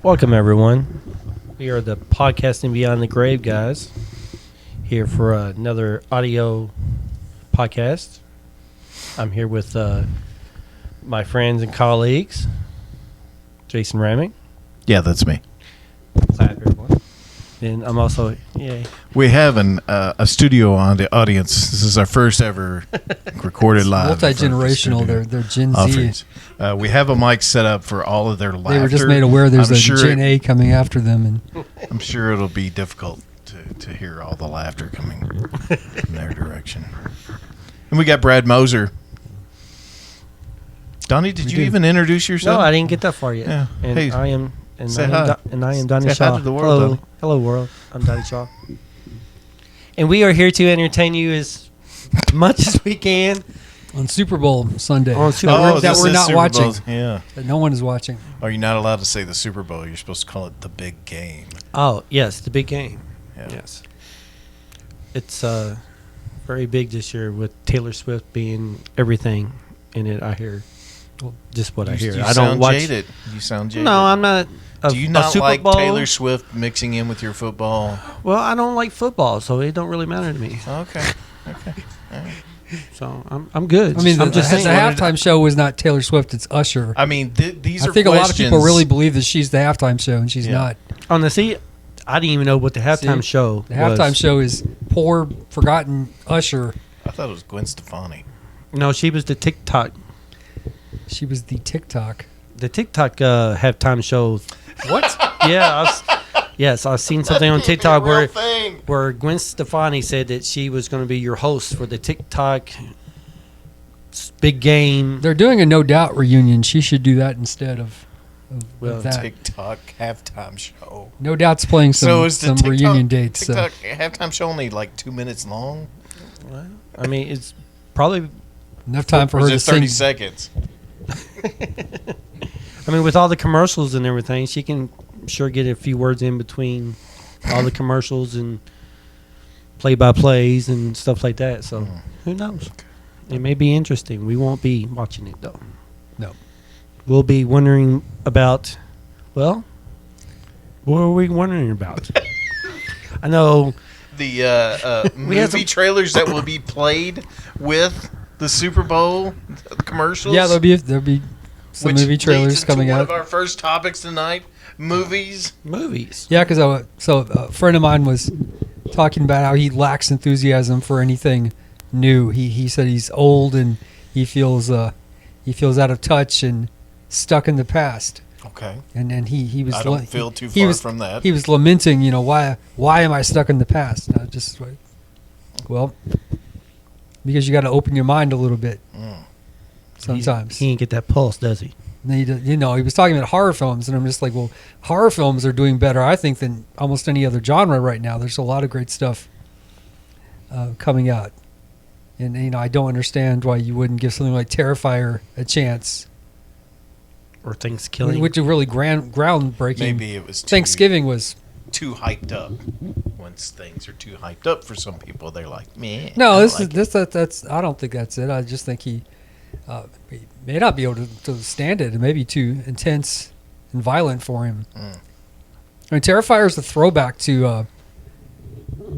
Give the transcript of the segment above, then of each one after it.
Welcome, everyone. We are the Podcasting Beyond the Grave guys, here for another audio podcast. I'm here with my friends and colleagues, Jason Ramick. Yeah, that's me. Clap, everyone. And I'm also, yay. We have a studio on the audience. This is our first ever recorded live. Multi-generational. They're Gen Z. We have a mic set up for all of their laughter. They were just made aware there's Gen A coming after them, and I'm sure it'll be difficult to hear all the laughter coming in their direction. And we got Brad Moser. Donnie, did you even introduce yourself? No, I didn't get that far yet. Yeah. And Hey, I am. And say I am hi. and I am Donnie Say Shaw. hi to the world, Hello, Donnie. hello world. I'm Donnie Shaw. And we are here to entertain you as much as we can on Super Bowl Sunday on Super Oh, Bowl. that this we're is not Super watching. Bowl. Yeah. that no one is watching. Are you not allowed to say the Super Bowl? You're supposed to call it the big game. Oh yes, the big game. Yeah. Yes, it's very big this year with Taylor Swift being everything in it. I hear just what I hear. You I don't sound watch. jaded. You sound jaded. No, I'm not. Do you not Super like Bowl? Taylor Swift mixing in with your football? Well, I don't like football, so it don't really matter to me. Okay. Okay. All right. So I'm good. I mean, I'm the just saying. halftime show was not Taylor Swift; it's Usher. I mean, these are I think a lot of people questions- really believe that she's the halftime show, and she's Yeah. not. On the seat, I didn't even know what the halftime See, show. The halftime was. show is poor, forgotten Usher. I thought it was Gwen Stefani. No, she was the TikTok. She was the TikTok. The TikTok halftime show. What? Yeah, yes, I've seen something on TikTok Real where thing. Gwen Stefani said that she was going to be your host for the TikTok big game. They're doing a No Doubt reunion. She should do that instead of Well, that. TikTok halftime show. No Doubt's playing So is the some TikTok, reunion dates. So. TikTok halftime show only like 2 minutes long? I mean, it's probably. Enough time for Or her is to it 30 sing. seconds? I mean, with all the commercials and everything, she can sure get a few words in between all the commercials and play-by-plays and stuff like that. So who knows? It may be interesting. We won't be watching it though. No. We'll be wondering about. Well, what are we wondering about? I know. The We had movie some- trailers that will be played with the Super Bowl commercials. Yeah, there'll be some which movie trailers leads into coming one out. of our first topics tonight, movies. Movies. Yeah, because a friend of mine was talking about how he lacks enthusiasm for anything new. He said he's old and he feels out of touch and stuck in the past. Okay. And then he was I don't feel too he far was, from that. He was lamenting, why am I stuck in the past? And I just like, well, because you got to open your mind a little bit sometimes. He ain't get that pulse, does he? And he was talking about horror films, and I'm just like, well, horror films are doing better, I think, than almost any other genre right now. There's a lot of great stuff coming out, and I don't understand why you wouldn't give something like Terrifier a chance, Or Thanksgiving. which is really groundbreaking. Maybe it was Thanksgiving was too hyped up. Once things are too hyped up for some people, they're like, meh. no. I This don't is like it." that's I don't think that's it. I just think he may not be able to stand it. It may be too intense and violent for him. I mean, Terrifier is a throwback to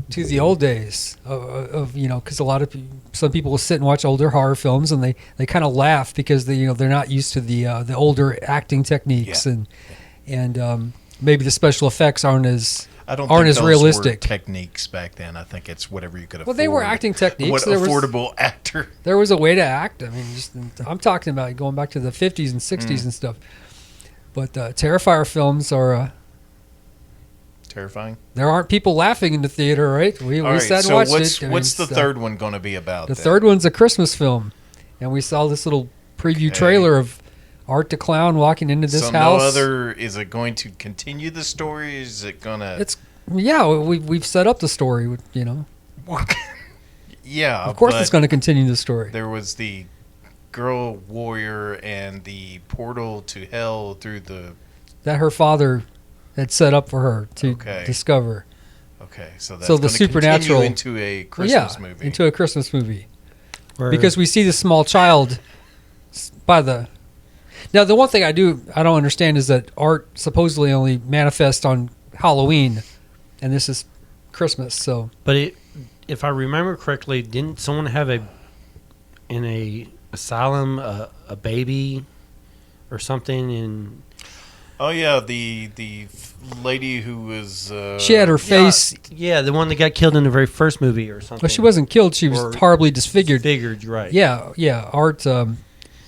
the old days of because some people will sit and watch older horror films and they kind of laugh because they're not used to the older acting techniques and maybe the special effects aren't as I don't aren't think as those realistic. were techniques back then. I think it's whatever you could afford. Well, they were acting techniques. What There was- affordable actor? There was a way to act. I mean, I'm talking about going back to the 50s and 60s and stuff. But Terrifier films are Terrifying. there aren't people laughing in the theater, right? We All right, sat and so watched what's it. what's the third one going to be about? The then? third one's a Christmas film, and we saw this little preview Okay. trailer of Art the Clown walking into this so house. no other. Is it going to continue the story? Is it gonna? We've set up the story. Yeah, Of course, but it's going to continue the story. There was the girl warrior and the portal to hell through the. That her father had set up for her to Okay. discover. Okay, so that's So the gonna supernatural- continue into a Christmas movie. into a Christmas movie. Where- Because we see the small child by the Now, the one thing I don't understand is that art supposedly only manifests on Halloween, and this is Christmas. So, But if I remember correctly, didn't someone have in a asylum a baby or something? And Oh yeah, the lady who was she had her face. yeah, the one that got killed in the very first movie or something. Well, she wasn't killed. She was Or horribly disfigured. Figured, right? Yeah. Art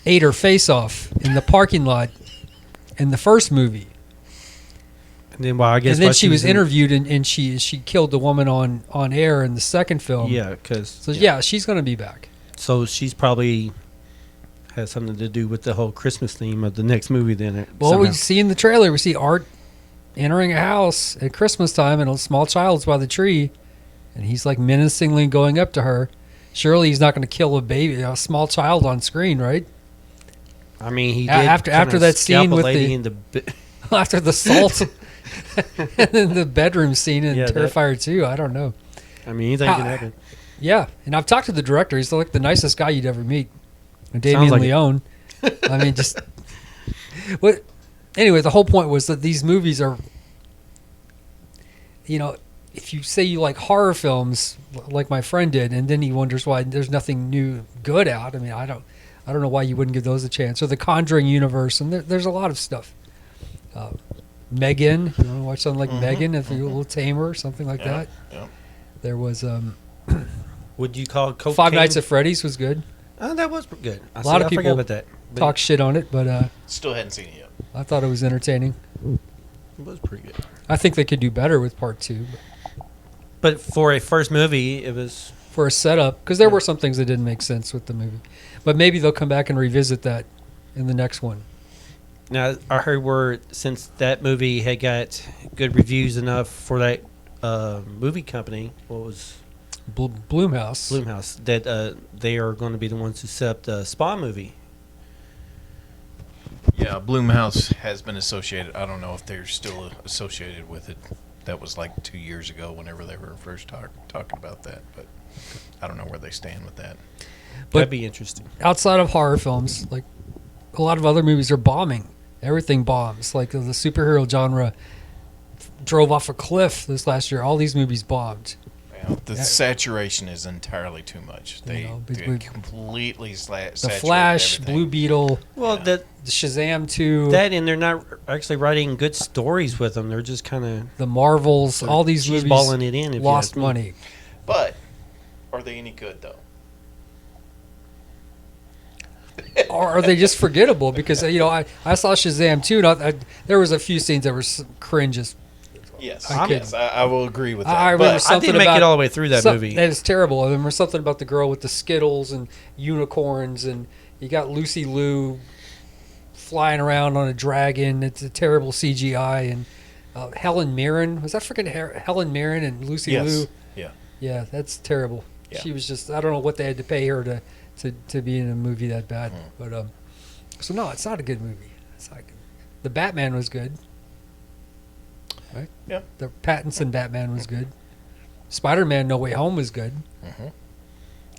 ate her face off in the parking lot in the first movie. And then, well, I guess And then why she was in- interviewed, and she killed the woman on air in the second film. Yeah, because So yeah, she's going to be back. so she's probably has something to do with the whole Christmas theme of the next movie. Then, Well, we somehow. see in the trailer, we see Art entering a house at Christmas time, and a small child's by the tree, and he's like menacingly going up to her. Surely he's not going to kill a baby, a small child on screen, right? I mean, he did After kinda that scalp scene a with lady the- in the After the salt, and then the bedroom scene in Yeah, that- Terrifier 2, I don't know. I mean, anything can happen. Yeah, and I've talked to the director. He's like the nicest guy you'd ever meet. Damien like it. Leone. I mean, just what? Anyway, the whole point was that these movies are, if you say you like horror films, like my friend did, and then he wonders why there's nothing new good out. I mean, I don't know why you wouldn't give those a chance. Or the Conjuring universe, and there's a lot of stuff. Megan, you want to watch something like Megan, if you're a little tamer or something like that. Yeah. There was Would you call cocaine? Five Nights at Freddy's was good. Oh, that was good. A lot of I forgot people about that. But Talk shit on it, but Still hadn't seen it yet. I thought it was entertaining. It was pretty good. I think they could do better with part 2 But for a first movie, it was. for a setup, because there were some things that didn't make sense with the movie. But maybe they'll come back and revisit that in the next one. Now, I heard where since that movie had got good reviews enough for that movie company, what was Blumhouse. Blumhouse, that they are going to be the ones who set up the Spawn movie. Yeah, Blumhouse has been associated. I don't know if they're still associated with it. That was like 2 years ago whenever they were first talking about that. But I don't know where they stand with that. But- That'd be interesting. Outside of horror films, like a lot of other movies are bombing. Everything bombs. Like the superhero genre drove off a cliff this last year. All these movies bombed. Yeah, the saturation is entirely too much. They we- completely The saturate Flash, everything. Blue Beetle, Well, Yeah. that the Shazam 2, and they're not actually writing good stories with them. They're just kind of the Marvels, all these movies balling it in. If you lost ask me. money. But are they any good though? Or are they just forgettable? Because I saw Shazam 2. There was a few scenes that were cringe as Yes, I I will agree with that. I remember But I something didn't make about it all the way through that movie. That is terrible. I remember something about the girl with the Skittles and unicorns, and you got Lucy Liu flying around on a dragon. It's a terrible CGI. And Helen Mirren, was that freaking Helen Mirren and Lucy yes, Liu? yeah. Yeah, that's terrible. Yeah. She was just, I don't know what they had to pay her to be in a movie that bad. But so no, it's not a good movie. It's not good. The Batman was good. Right? Yeah. The Pattinson Batman was good. Spider-Man No Way Home was good.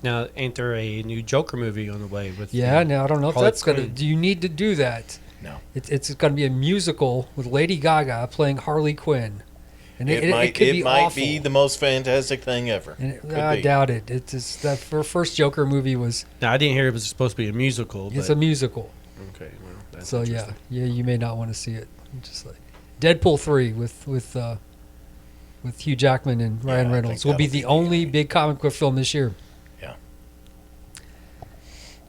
Now, ain't there a new Joker movie on the way? With Yeah, now I don't know if Harley that's going to... Quinn. Do you need to do that? No. It's going to be a musical with Lady Gaga playing Harley Quinn. And It might could be might awful. be the most fantastic thing ever. And Could I be. doubt it. It's just that first Joker movie was... Now, I didn't hear it was supposed to be a musical. It's but, a musical. okay. Well, that's So interesting. yeah, you may not want to see it. Just like Deadpool 3 with Hugh Jackman and Yeah, Ryan I Reynolds think will be that'll the be only the- big comic book film this year. Yeah.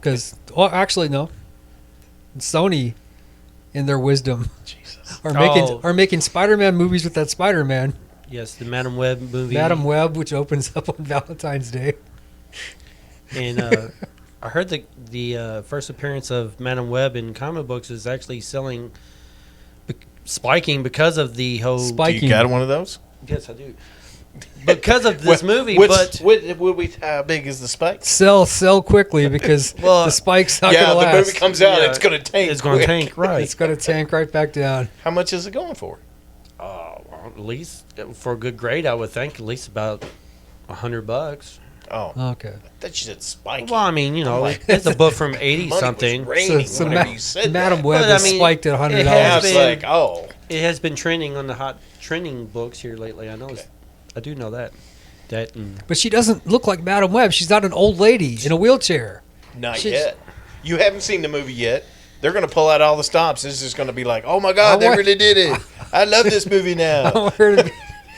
Because, well, actually no, Sony, in their wisdom, Jesus. are making Spider-Man movies with that Spider-Man, Yes, the Madam Web movie. Madam Web, which opens up on Valentine's Day. And I heard that the first appearance of Madam Web in comic books is actually spiking because of the whole. Spiking. You got one of those? Yes, I do. Because of this movie, Which, but how big is the spike? Sell quickly because Well, the spike's not Yeah, going to the last. movie comes out, Yeah, it's going to tank. it's going to quick. tank, right? It's going to tank right back down. How much is it going for? At least for a good grade, I would think at least about $100. Oh, Okay. that you said Spike. Well, I mean, I'm like, it's a book from 80 money something. was raining So whenever you said Madam that. Web But, I is mean, spiked at $100. it I has was been- like, oh. It has been trending on the hot trending books here lately. I know. Okay. I do know that. That and But she doesn't look like Madam Web. She's not an old lady in a wheelchair. Not She's- yet. You haven't seen the movie yet. They're going to pull out all the stops. It's just going to be like, oh my God, they want- really did it. I love this movie I now. want her to be-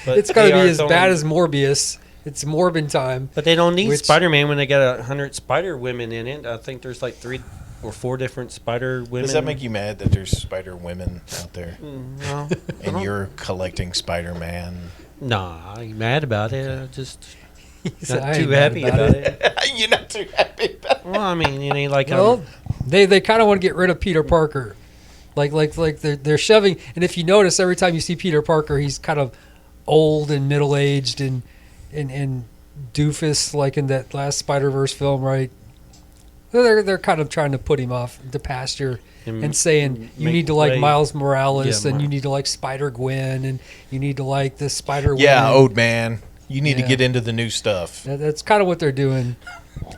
but it's going they to be are as throwing- bad as Morbius. It's Morbin time. But they don't need Which- Spider-Man when they got 100 Spider Women in it. I think there's like 3 or 4 different Spider Women. Does that make you mad that there's Spider Women out there No, and you're collecting Spider-Man? nah, I ain't mad about it. I just He said, not "I too ain't mad happy about it. You're not too happy about it. Well, I mean, it ain't like Well, they kind of want to get rid of Peter Parker, like they're shoving. And if you notice, every time you see Peter Parker, he's kind of old and middle aged and doofus, like in that last Spider-Verse film, right? They're kind of trying to put him off the pasture and saying you make need to like way- Miles Morales Yeah, and you need to like Spider Gwen and you need to like the Spider. Yeah, Woman. old man. You need Yeah. to get into the new stuff. That's kind of what they're doing.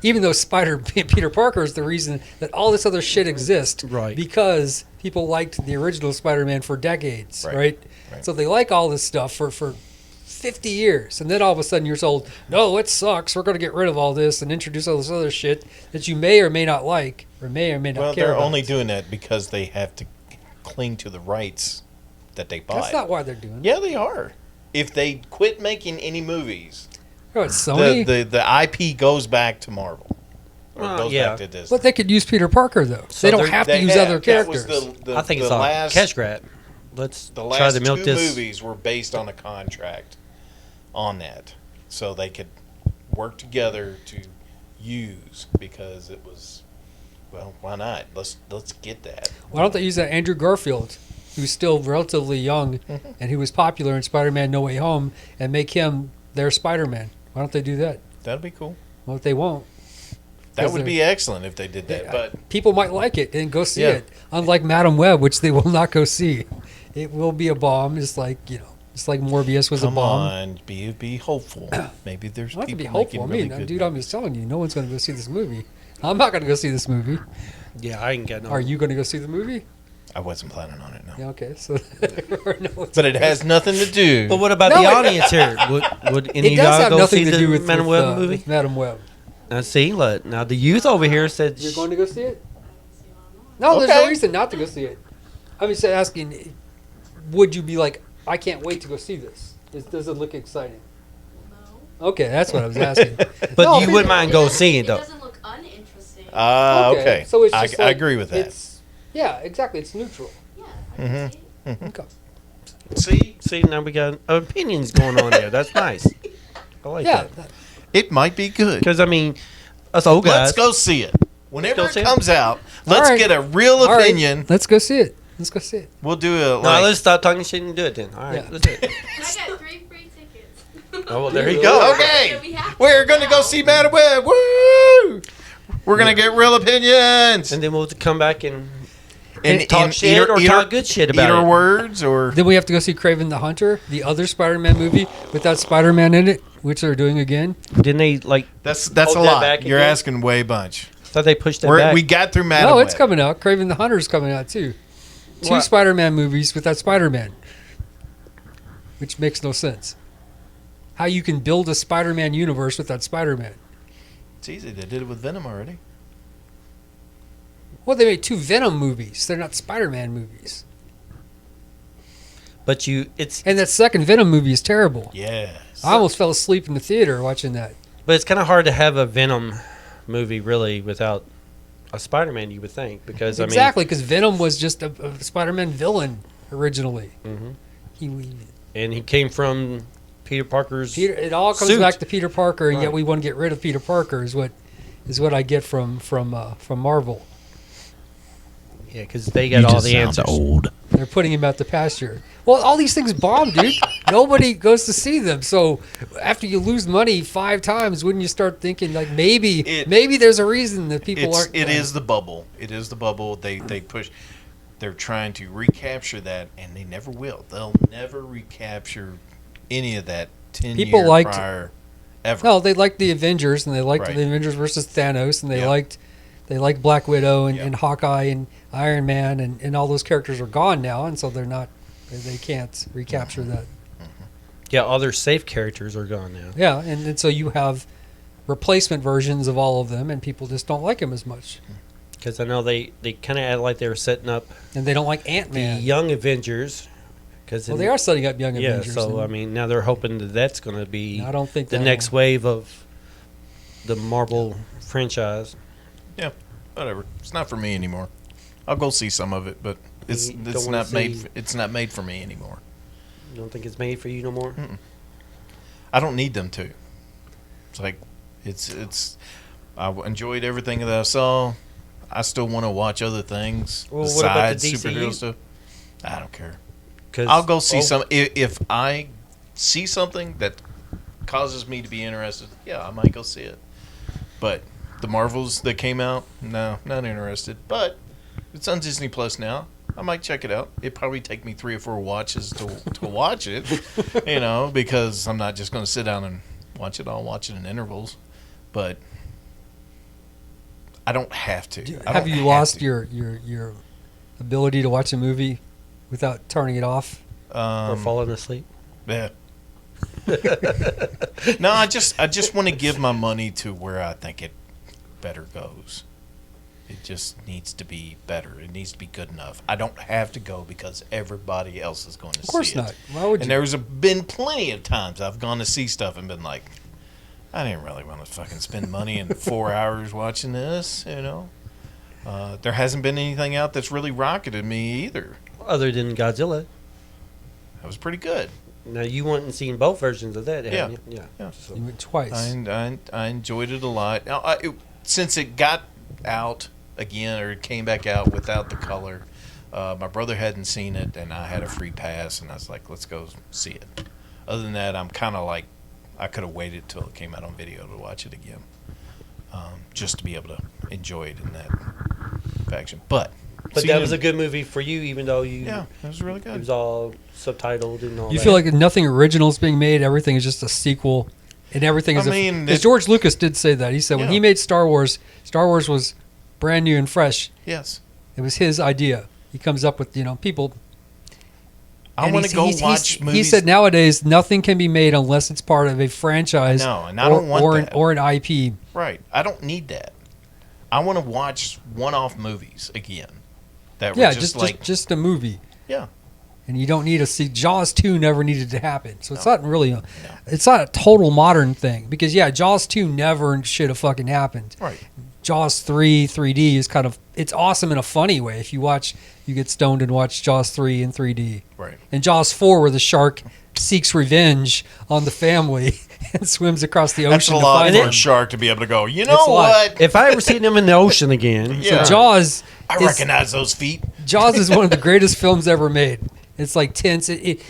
Even though Peter Parker is the reason that all this other shit exists, Right. Because people liked the original Spider-Man for decades, Right. right? Right. So they like all this stuff for 50 years, and then all of a sudden you're told, no, it sucks. We're going to get rid of all this and introduce all this other shit that you may or may not like, or may not Well, care they're about. only doing that because they have to cling to the rights that they buy. That's not why they're doing it. Yeah, they are. If they quit making any movies, Oh, it's Sony. the IP goes back to Marvel. Or Well, goes yeah. back to Disney. But they could use Peter Parker though. So they don't they're- have to They use have. other That characters. was the I think the it's a last, cash grab. Let's The try last to milk two this. movies were based on a contract on that. So they could work together to use because it was, well, why not? Let's get that. Why don't they use that Andrew Garfield, who's still relatively young and who was popular in Spider-Man No Way Home, and make him their Spider-Man? Why don't they do that? That'd be cool. Well, if they won't. That 'Cause would they're- be excellent if they did that. But People might like it and go see Yeah. it. Unlike Madam Web, which they will not go see. It will be a bomb, just like Morbius was a come bomb. on, be hopeful. Maybe there's I have to people be hopeful. I making really mean, good dude, I'm just telling you, no one's going to go see this movie. I'm not going to go see this movie. Yeah, I ain't got no. Are you going to go see the movie? I wasn't planning on it, no. Yeah, okay. So, no, But it has nothing to do. But what about No, the it- audience here? Would any it of does y'all have go nothing see to the do with Madam Web movie? with Madam Web. Now see, look, now the youth over here said You're going to go see it? No, there's Okay. no reason not to go see it. I'm just asking, would you be like, I can't wait to go see this? Does it look exciting? No. Okay, that's what I was asking. but No, you but- wouldn't mind go seeing it It though. doesn't look uninteresting. Okay. So it's just I like, agree with that. Yeah, exactly. It's neutral. Yeah, I can see it. Okay. See, now we got opinions going on there. That's nice. I like Yeah. that It might be good. because I mean, us old guys. Let's go see it. Whenever go it see it. comes out, let's right. get a real All right, opinion. let's go see it. Let's go see it. We'll do a No, like, let's stop talking shit and do it then. All right, Yeah. let's do it. I got 3 free tickets. Oh, well, there you go. Okay. So we have to We're gonna go now. see Madam Web. Woo! We're gonna get real opinions And then we'll come back and and talk shit or talk good shit about either it. words or Then we have to go see Kraven the Hunter, the other Spider-Man movie without Spider-Man in it, which they're doing again. didn't they like? that's Hold a that lot. back You're again? asking way bunch. Thought they pushed that back. We got through Madam No, Web. it's coming out. Kraven the Hunter is coming out too. 2 What? Spider-Man movies without Spider-Man, which makes no sense. How you can build a Spider-Man universe without Spider-Man? It's easy. They did it with Venom already. Well, they made 2 Venom movies. They're not Spider-Man movies. But it's And that second Venom movie is terrible. Yes. I almost fell asleep in the theater watching that. but it's kind of hard to have a Venom movie really without a Spider-Man. You would think because Exactly, because Venom was just a Spider-Man villain originally. I mean, He, and he came from Peter Parker's. Peter, it all comes Suit. back to Peter Parker, and yet Right. we want to get rid of Peter Parker. Is what I get from Marvel. Yeah, because they got all the answers. They're putting him out the pasture. Well, all these things bomb, dude. Nobody goes to see them. So after you lose money 5 times, wouldn't you start thinking like maybe there's a reason that people aren't? It is the bubble. It is the bubble. They push. They're trying to recapture that, and they never will. They'll never recapture any of that 10 People year liked- prior. ever. No, they liked the Avengers, and they liked Right. the Avengers versus Thanos, and they Yeah. liked Black Widow and, Yeah. and Hawkeye and Iron Man, and all those characters are gone now, and so they can't recapture that. Yeah, all their safe characters are gone now. Yeah, and so you have replacement versions of all of them, and people just don't like them as much, Because I know they kind of acted like they were setting up and they don't like Ant the Man. Young Avengers. Cause Well, they are setting up Young Yeah, Avengers. so and I mean, now they're hoping that that's going to be I don't think the that'll- next wave of the Marvel franchise. Yeah, whatever. It's not for me anymore. I'll go see some of it, but it's You don't it's wanna not made. see- It's not made for me anymore. You don't think it's made for you no more? I don't need them to. It's like it's. I enjoyed everything that I saw. I still want to watch other things Well, what about the besides DCU? superhero stuff. I don't care. 'Cause- I'll go see oh, some if I see something that causes me to be interested. Yeah, I might go see it. But the Marvels that came out, no, not interested. But it's on Disney Plus now. I might check it out. It'd probably take me 3 or 4 watches to watch it, because I'm not just going to sit down and watch it. I'll watch it in intervals, but I don't have to. I Have don't you lost to. your ability to watch a movie without turning it off? or falling asleep? Yeah. No, I just want to give my money to where I think it better goes. It just needs to be better. It needs to be good enough. I don't have to go because everybody else is going to see it. Of course not. Why would you? And there's been plenty of times I've gone to see stuff and been like, I didn't really want to fucking spend money in 4 hours watching this, There hasn't been anything out that's really rocketed me either. Other than Godzilla. That was pretty good. Now, you went and seen both versions of that, haven't you? Yeah. Yeah. So, You went twice. I enjoyed it a lot. Now, since it got out again, or it came back out without the color, my brother hadn't seen it, and I had a free pass, and I was like, let's go see it. Other than that, I'm kind of like, I could have waited till it came out on video to watch it again, just to be able to enjoy it in that faction. But that was a good movie for you, even though you. Yeah, it was really It good. was all subtitled and all You that. feel like nothing original is being made. Everything is just a sequel, and everything is. Because George Lucas did say that. He said when Yeah. he made Star Wars was brand new and fresh. Yes. It was his idea. He comes up with people. I and want to go watch movies. He said nowadays nothing can be made unless it's part of a franchise. No, and I don't want that. Or an IP. Right. I don't need that. I want to watch one-off movies again. That were Yeah, just a movie. Yeah. And you don't need to see Jaws 2 never needed to happen. So it's not really it's not a total modern thing because Jaws 2 never should have fucking happened. Right. Jaws 3 3D is it's awesome in a funny way. If you get stoned and watch Jaws 3 in 3D. Right. And Jaws 4 where the shark seeks revenge on the family and swims across the That's ocean a to lot find for them. a shark to be able to go, you It's know a lot. what? If I ever seen them in the ocean again, Yeah. Jaws I is- recognize those feet. Jaws is one of the greatest films ever made. It's like tense. It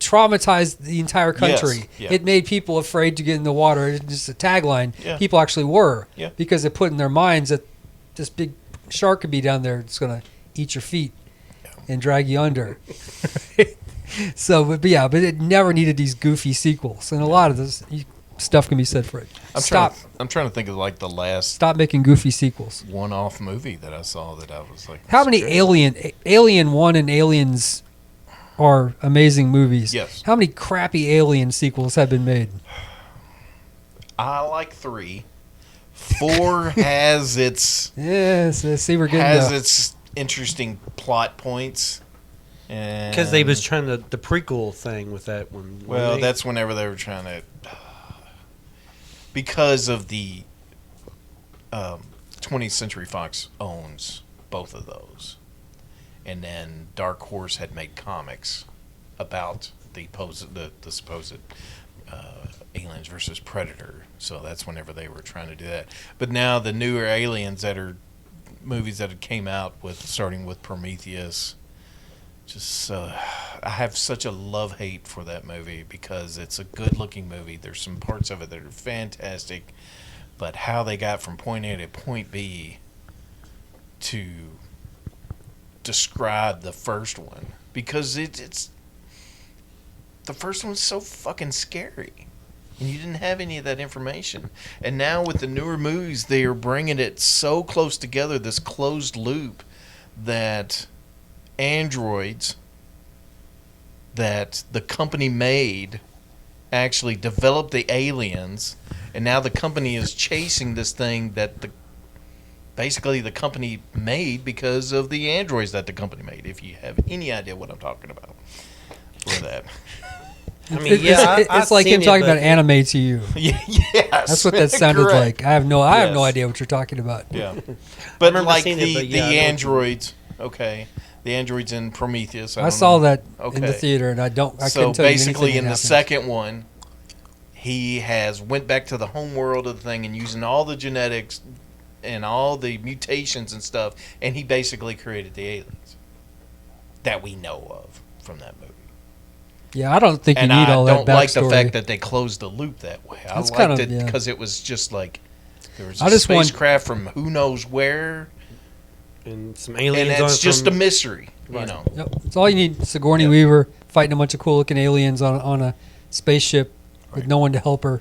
traumatized the entire country. Yes, yeah. It made people afraid to get in the water. It's just a tagline. Yeah. People actually were Yeah. because it put in their minds that this big shark could be down there. It's going to eat your feet and drag you under. So, but it never needed these goofy sequels, and a lot of this stuff can be said for it. I'm trying to think of like the last Stop making goofy sequels. one-off movie that I saw that I was like, How many scared. Alien 1 and Aliens are amazing movies? Yes. How many crappy Alien sequels have been made? I like 3. 4 has its Yes, see, we're getting its interesting plot points. because they was trying the prequel thing with that one. Well, weren't they? that's whenever they were trying to, because of the 20th Century Fox owns both of those, and then Dark Horse had made comics about the supposed Aliens versus Predator. So that's whenever they were trying to do that. But now the newer Aliens that are movies that had came out with, starting with Prometheus. Just, I have such a love-hate for that movie because it's a good-looking movie. There's some parts of it that are fantastic, but how they got from point A to point B to describe the first one, because it's the first one's so fucking scary. And you didn't have any of that information. And now with the newer movies, they are bringing it so close together, this closed loop, that androids that the company made actually developed the aliens, and now the company is chasing this thing that basically the company made because of the androids that the company made. If you have any idea what I'm talking about for that. I mean, yeah, it's like him talking about anime to you. Yes, That's what that sounded correct. like. I have no Yes. idea what you're talking about. Yeah, but remember like seeing it, but yeah, I know the what you mean. androids, okay, the androids in Prometheus. I don't saw know. that in the Okay. theater, and I So couldn't tell you basically, anything in that the happened. second one, he has went back to the home world of the thing and using all the genetics and all the mutations and stuff, and he basically created the aliens that we know of from that movie. Yeah, I don't think you And need I all don't that like the backstory. fact that they closed the loop that way. I That's liked kind of- it yeah. because it was just like there was I a just want- spacecraft from who knows where, and some and aliens. it's just a from, mystery, you Right. know. Yep, that's all you need. Sigourney Yep. Weaver fighting a bunch of cool-looking aliens on a spaceship with Right. no one to help her,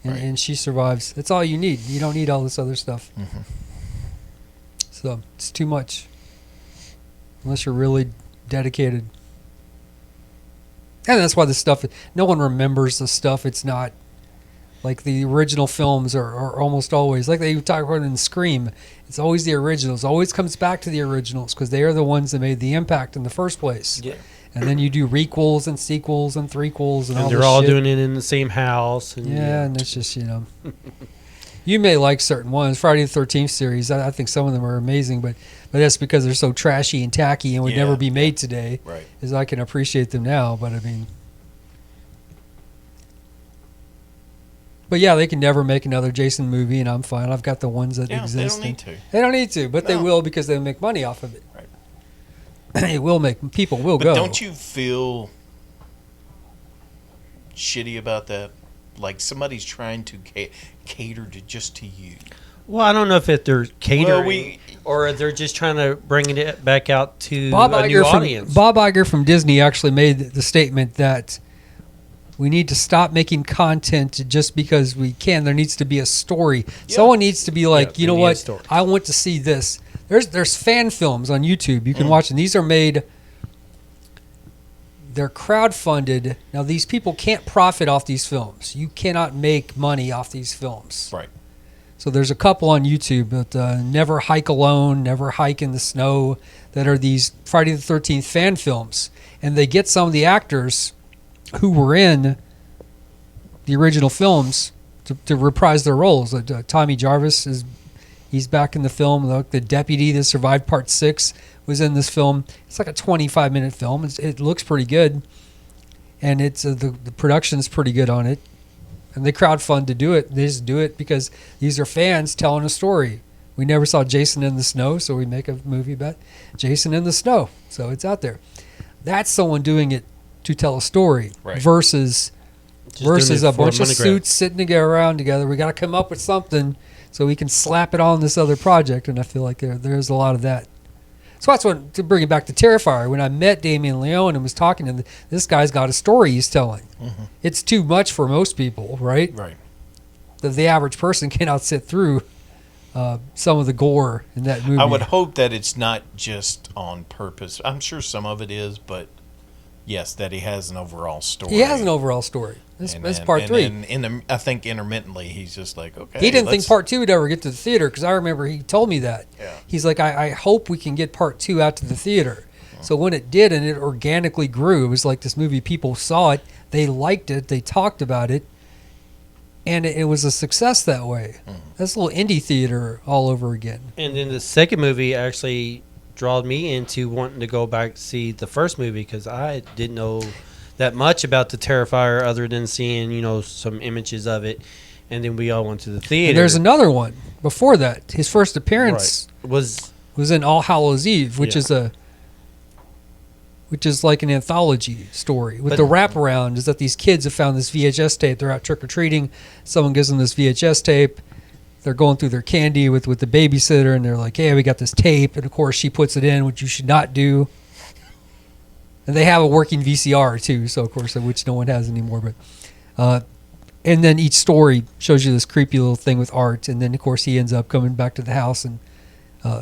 and, Right. and she survives. That's all you need. You don't need all this other stuff. Mhm. So it's too much, unless you're really dedicated. And that's why the stuff. No one remembers the stuff. It's not like the original films are almost always like they talk about in Scream. It's always the originals. Always comes back to the originals because they are the ones that made the impact in the first place. Yeah. And then you do requels and sequels and threequels and all And they're this all shit. doing it in the same house. And, Yeah, and it's just, you may like certain ones. Friday the 13th series, I think some of them are amazing, but that's because they're so trashy and tacky and would Yeah. never be made today, Right. as I can appreciate them now. But I mean, but yeah, they can never make another Jason movie, and I'm fine. I've got the ones that Yeah, they exist. don't need to. They don't need to, but they No. will because they make money off of it. Right. It will make people will But go. don't you feel shitty about that? Like somebody's trying to cater to just to you. Well, I don't know if they're catering we- or they're just trying to bring it back out to Bob a new Iger from audience. Bob Iger from Disney actually made the statement that we need to stop making content just because we can. There needs to be a story. Yeah. Someone needs to be like, Yeah, you know they need a what? story. I want to see this. There's fan films on YouTube you can Mm. watch, and these are made. They're crowdfunded. Now these people can't profit off these films. You cannot make money off these films. Right. So there's a couple on YouTube, but Never Hike Alone, Never Hike in the Snow, that are these Friday the 13th fan films. And they get some of the actors who were in the original films to reprise their roles. Tommy Jarvis, he's back in the film. The deputy that survived Part 6 was in this film. It's like a 25-minute film. It looks pretty good. And it's the production's pretty good on it. And they crowdfund to do it. They just do it because these are fans telling a story. We never saw Jason in the Snow, so we make a movie about Jason in the Snow. So it's out there. That's someone doing it to tell a story Right. versus Just doing it a for bunch of money grab. suits sitting around together. We got to come up with something so we can slap it on this other project. And I feel like there's a lot of that. So that's what, to bring it back to Terrifier, when I met Damien Leone and was talking to him, this guy's got a story he's telling. Mhm. It's too much for most people, right? Right. The average person cannot sit through some of the gore in that movie. I would hope that it's not just on purpose. I'm sure some of it is, but yes, that he has an overall story. He has an overall story. That's part 3. And I think intermittently he's just like, okay. He didn't think let's- part 2 would ever get to the theater because I remember he told me that. Yeah. He's like, I hope we can get part 2 out to the theater. So when it did and it organically grew, it was like this movie, people saw it, they liked it, they talked about it, and it was a success that way. That's a little indie theater all over again. And then the second movie actually drawed me into wanting to go back to see the first movie because I didn't know that much about the Terrifier other than seeing, some images of it. And then we all went to the theater. And there's another one before that. His first appearance Right. Was in All Hallows Eve, which Yeah. is like an anthology story. With But- the wraparound is that these kids have found this VHS tape. They're out trick or treating. Someone gives them this VHS tape. They're going through their candy with the babysitter, and they're like, "Hey, we got this tape." And of course, she puts it in, which you should not do. And they have a working VCR too, so of course, which no one has anymore. But And then each story shows you this creepy little thing with art, and then of course he ends up coming back to the house and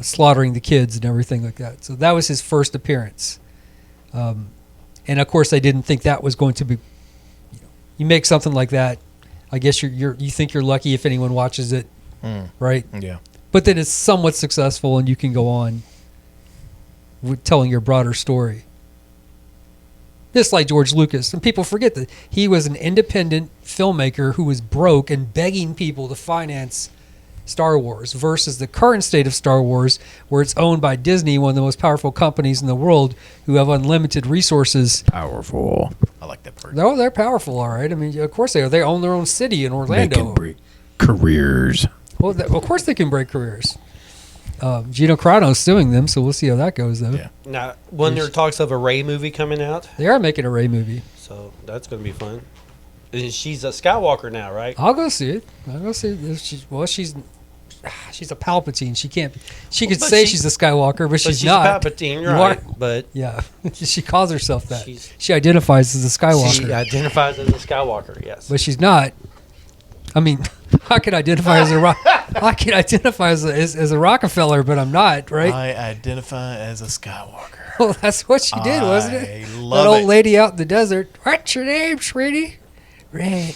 slaughtering the kids and everything like that. So that was his first appearance, and of course they didn't think that was going to be. You make something like that, I guess you think you're lucky if anyone watches it, right? Yeah. But then it's somewhat successful, and you can go on with telling your broader story. Just like George Lucas. And people forget that he was an independent filmmaker who was broke and begging people to finance Star Wars versus the current state of Star Wars, where it's owned by Disney, one of the most powerful companies in the world, who have unlimited resources. Powerful. I like that part. No, they're powerful, all right. I mean, of course they are. They own their own city in Orlando. They can break careers. Well, of course they can break careers. Gino Carano's suing them, so we'll see how that goes, though. Yeah. Now, when there are talks of a Rey movie coming out, They are making a Rey movie. so that's going to be fun. And she's a Skywalker now, right? I'll go see it. I'll go see it. She's a Palpatine. She can't. She could But say she- she's a Skywalker, but But she's she's not. Palpatine, You right? are- But Yeah, she calls herself that. She's- She identifies as a Skywalker, she identifies as a Skywalker. Yes. but she's not. I mean, I can identify as I can identify as a Rockefeller, but I'm not, right? I identify as a Skywalker. Well, that's what she did, wasn't it? I That love old it. lady out in the desert. What's your name, sweetie? Ray.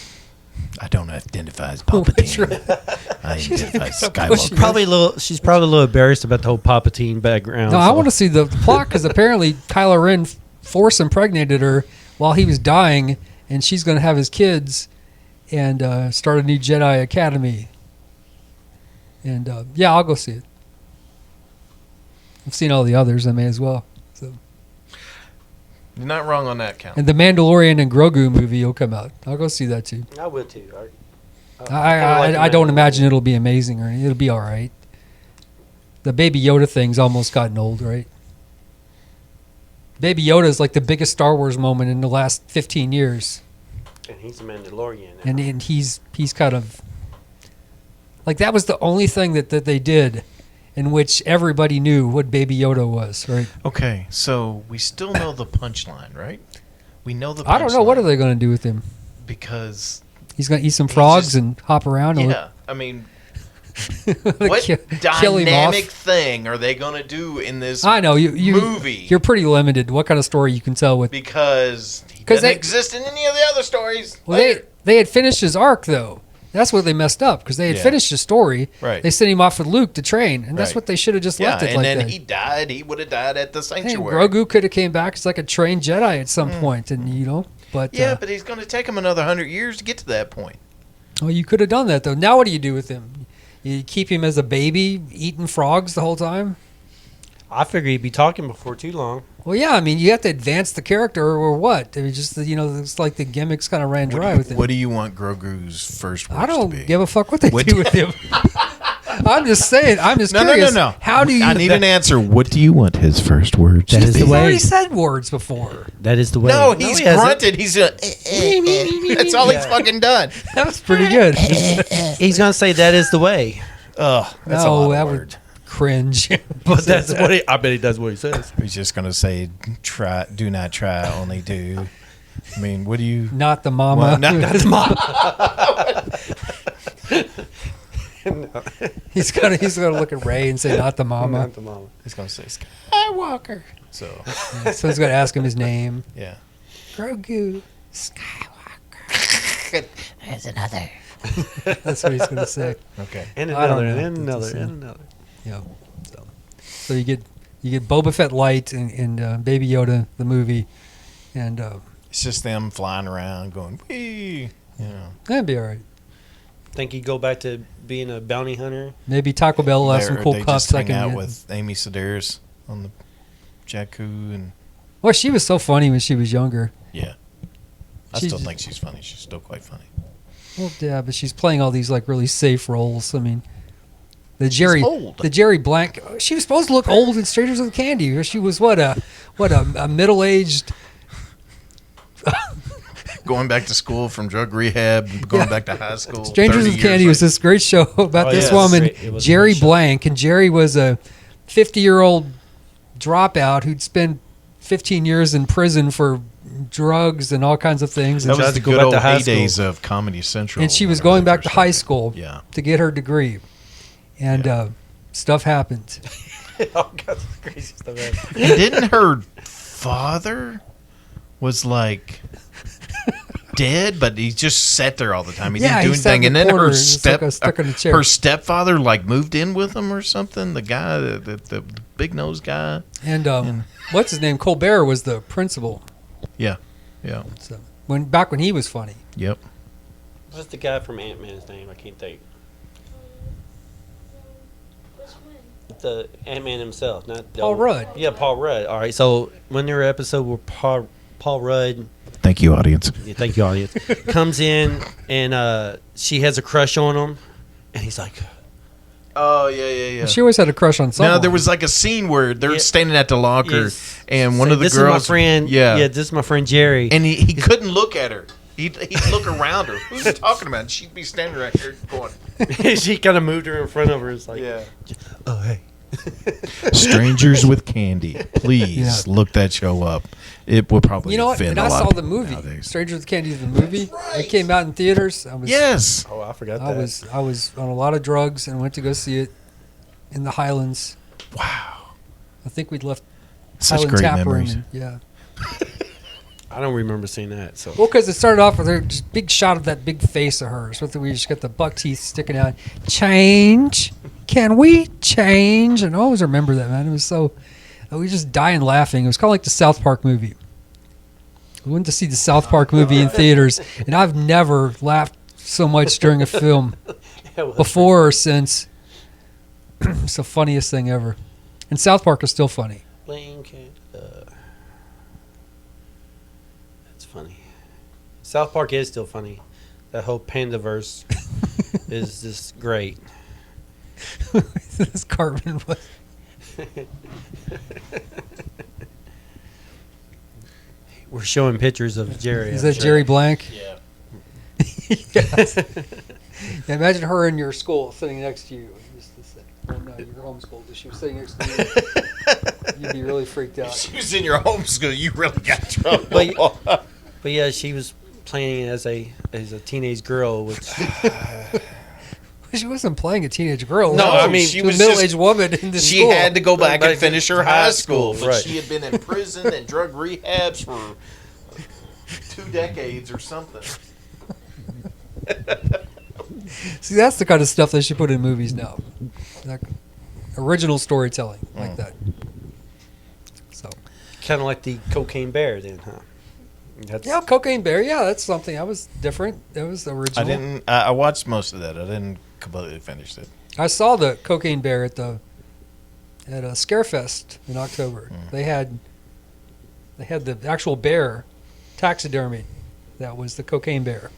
I don't identify as What's Palpatine. your- I identify as She's Skywalker. She's probably a little embarrassed about the whole Palpatine background. No, I so- want to see the plot because apparently Kylo Ren force impregnated her while he was dying, and she's going to have his kids and start a new Jedi Academy. And yeah, I'll go see it. I've seen all the others. I may as well. So, You're not wrong on that count. and the Mandalorian and Grogu movie will come out. I'll go see that too. I would too. I don't imagine it'll be amazing or anything. It'll be all right. The Baby Yoda thing's almost gotten old, right? Baby Yoda is like the biggest Star Wars moment in the last 15 years. And he's a Mandalorian. Now. And he's kind of like that was the only thing that they did in which everybody knew what Baby Yoda was, right? Okay, so we still know the punchline, right? We know the punchline. I don't know what are they going to do with him. Because, He's going to eat some frogs just- and hop around. And yeah, I mean, what kill him dynamic off. thing are they going to do in this I know you movie? You're pretty limited. What kind of story you can tell with? Because he 'Cause doesn't they- exist in any of the other stories. Well, later. they had finished his arc though. That's what they messed up because they had Yeah. finished his story. Right. They sent him off with Luke to train, and that's Right. what they should have just Yeah, left it and like then that. he died. He would have died at the Hey, sanctuary. Grogu could have came back as like a trained Jedi at some point, and but Yeah, but he's going to take him another 100 years to get to that point. well, you could have done that though. Now what do you do with him? You keep him as a baby eating frogs the whole time? I figure he'd be talking before too long. Well, yeah. I mean, you have to advance the character or what? I mean, just it's like the gimmicks kind of ran dry with him. What do you want Grogu's first words I don't to be? give a fuck what they What- do with him. I'm just saying. I'm just No, curious. no. How do you? I need an answer. What do you want his first words That to is be? the He's way. already said words before. That is the way. No, he's he hasn't. grunted. He's a, that's all he's fucking done. That was pretty good. He's gonna say that is the way. Ugh, that's a No, lot that of would- word. Cringe. But that's what I bet he does what he says. He's just gonna say, "Try, do not try, only do." I mean, what do you? Not the mama. Well, not- That's mom. he's gonna look at Ray and say, "Not the mama." Not the mama. He's gonna say Skywalker. So So he's gonna ask him his name. yeah. Grogu. There's another. That's what he's gonna say. Okay. And I don't another, know and what to another, say. and another. Yeah. So you get Boba Fett Light and Baby Yoda the movie, and It's just them flying around, going wee. You know, that'd be all right. Think he'd go back to being a bounty hunter? Maybe Taco Bell will have some cool they cups just I hang can out get. with Amy Sedaris on the Jakku, and Well, she was so funny when she was younger. yeah, I She's still just- think she's funny. She's still quite funny. Well, yeah, but she's playing all these like really safe roles. I mean, the Jerry Blank. She was supposed to look old in Strangers with Candy. She was a middle-aged. Going back to school from drug rehab, going back to high school. Strangers 30 with years Candy was later. this great show about Oh, this yeah, woman, great. It was a Jerry great show. Blank, and Jerry was a 50-year-old dropout who'd spent 15 years in prison for drugs and all kinds of things. That And, tried was to the go good back old to high heydays school. of Comedy Central. and she was whenever going they back to first high started. school Yeah. to get her degree. And stuff happened. All kinds of crazy stuff. happened. And didn't her father was like dead, but he just sat there all the time. He Yeah, didn't do he sat anything. in And the then corner her and just like stuck in a chair. her stepfather like moved in with him or something. The guy, the big nose guy. And what's his name? Colbert was the principal. Yeah, yeah, So when he was funny. yep. What's the guy from Ant-Man's name? I can't think. Which one? The Ant-Man himself, not the Paul Rudd. Yeah, Paul Rudd. All right. So when there episode where Paul Rudd, Thank you, audience. yeah, thank you, audience, comes in and she has a crush on him, and he's like, Oh yeah. She always had a crush on someone. No, there was like a scene where they're Yeah. standing at the locker, Yes. and one Say, of the this girls, is my friend. yeah, This is my friend Jerry. and he couldn't look at her. He'd look around her. Who's he talking about? And she'd be standing right there going, She kind of moved her in front of her. It's like, yeah. oh hey. Strangers with Candy. Please Yeah. look that show up. It would probably You know what? offend And a I lot saw of the people movie, nowadays. Stranger with Candy, the movie. It came out in theaters. Yes. Oh, I forgot I that. was on a lot of drugs and went to go see it in the Highlands. Wow. I think we'd left Such Highland great Tap memories. Room. Yeah. I don't remember seeing that. So Well, because it started off with a just big shot of that big face of hers. With we just got the buck teeth sticking out. Change. Can we change? And I always remember that, man. It was so. We were just dying laughing. It was kind of like the South Park movie. We went to see the South Park movie in theaters, and I've never laughed so much during a film before or since. It's the funniest thing ever. And South Park is still funny. That's funny. South Park is still funny. That whole Pandaverse is just great. This Cartman was. We're showing pictures of Jerry. Is I'm that sure. Jerry Blank? Yeah. Yes. Yeah, imagine her in your school sitting next to you. Well, no, you're homeschooled. If she was sitting next to you, you'd be really freaked If out. she was in your homeschool, you really got trouble. But yeah, she was playing as a teenage girl, which She wasn't playing a teenage girl. No, I mean, she she was was a middle-aged woman in the she school. had to go back Back and finish to her high high school. school, But right. she had been in prison and drug rehabs for 2 decades or something. See, that's the kind of stuff they should put in movies now. Like original storytelling like that. So kind of like the Cocaine Bear, then, huh? That's, yeah, Cocaine Bear. Yeah, that's something. That was different. That was original. I didn't. I watched most of that. I didn't completely finish it. I saw the Cocaine Bear at a Scarefest in October. They had the actual bear taxidermy. That was the Cocaine Bear.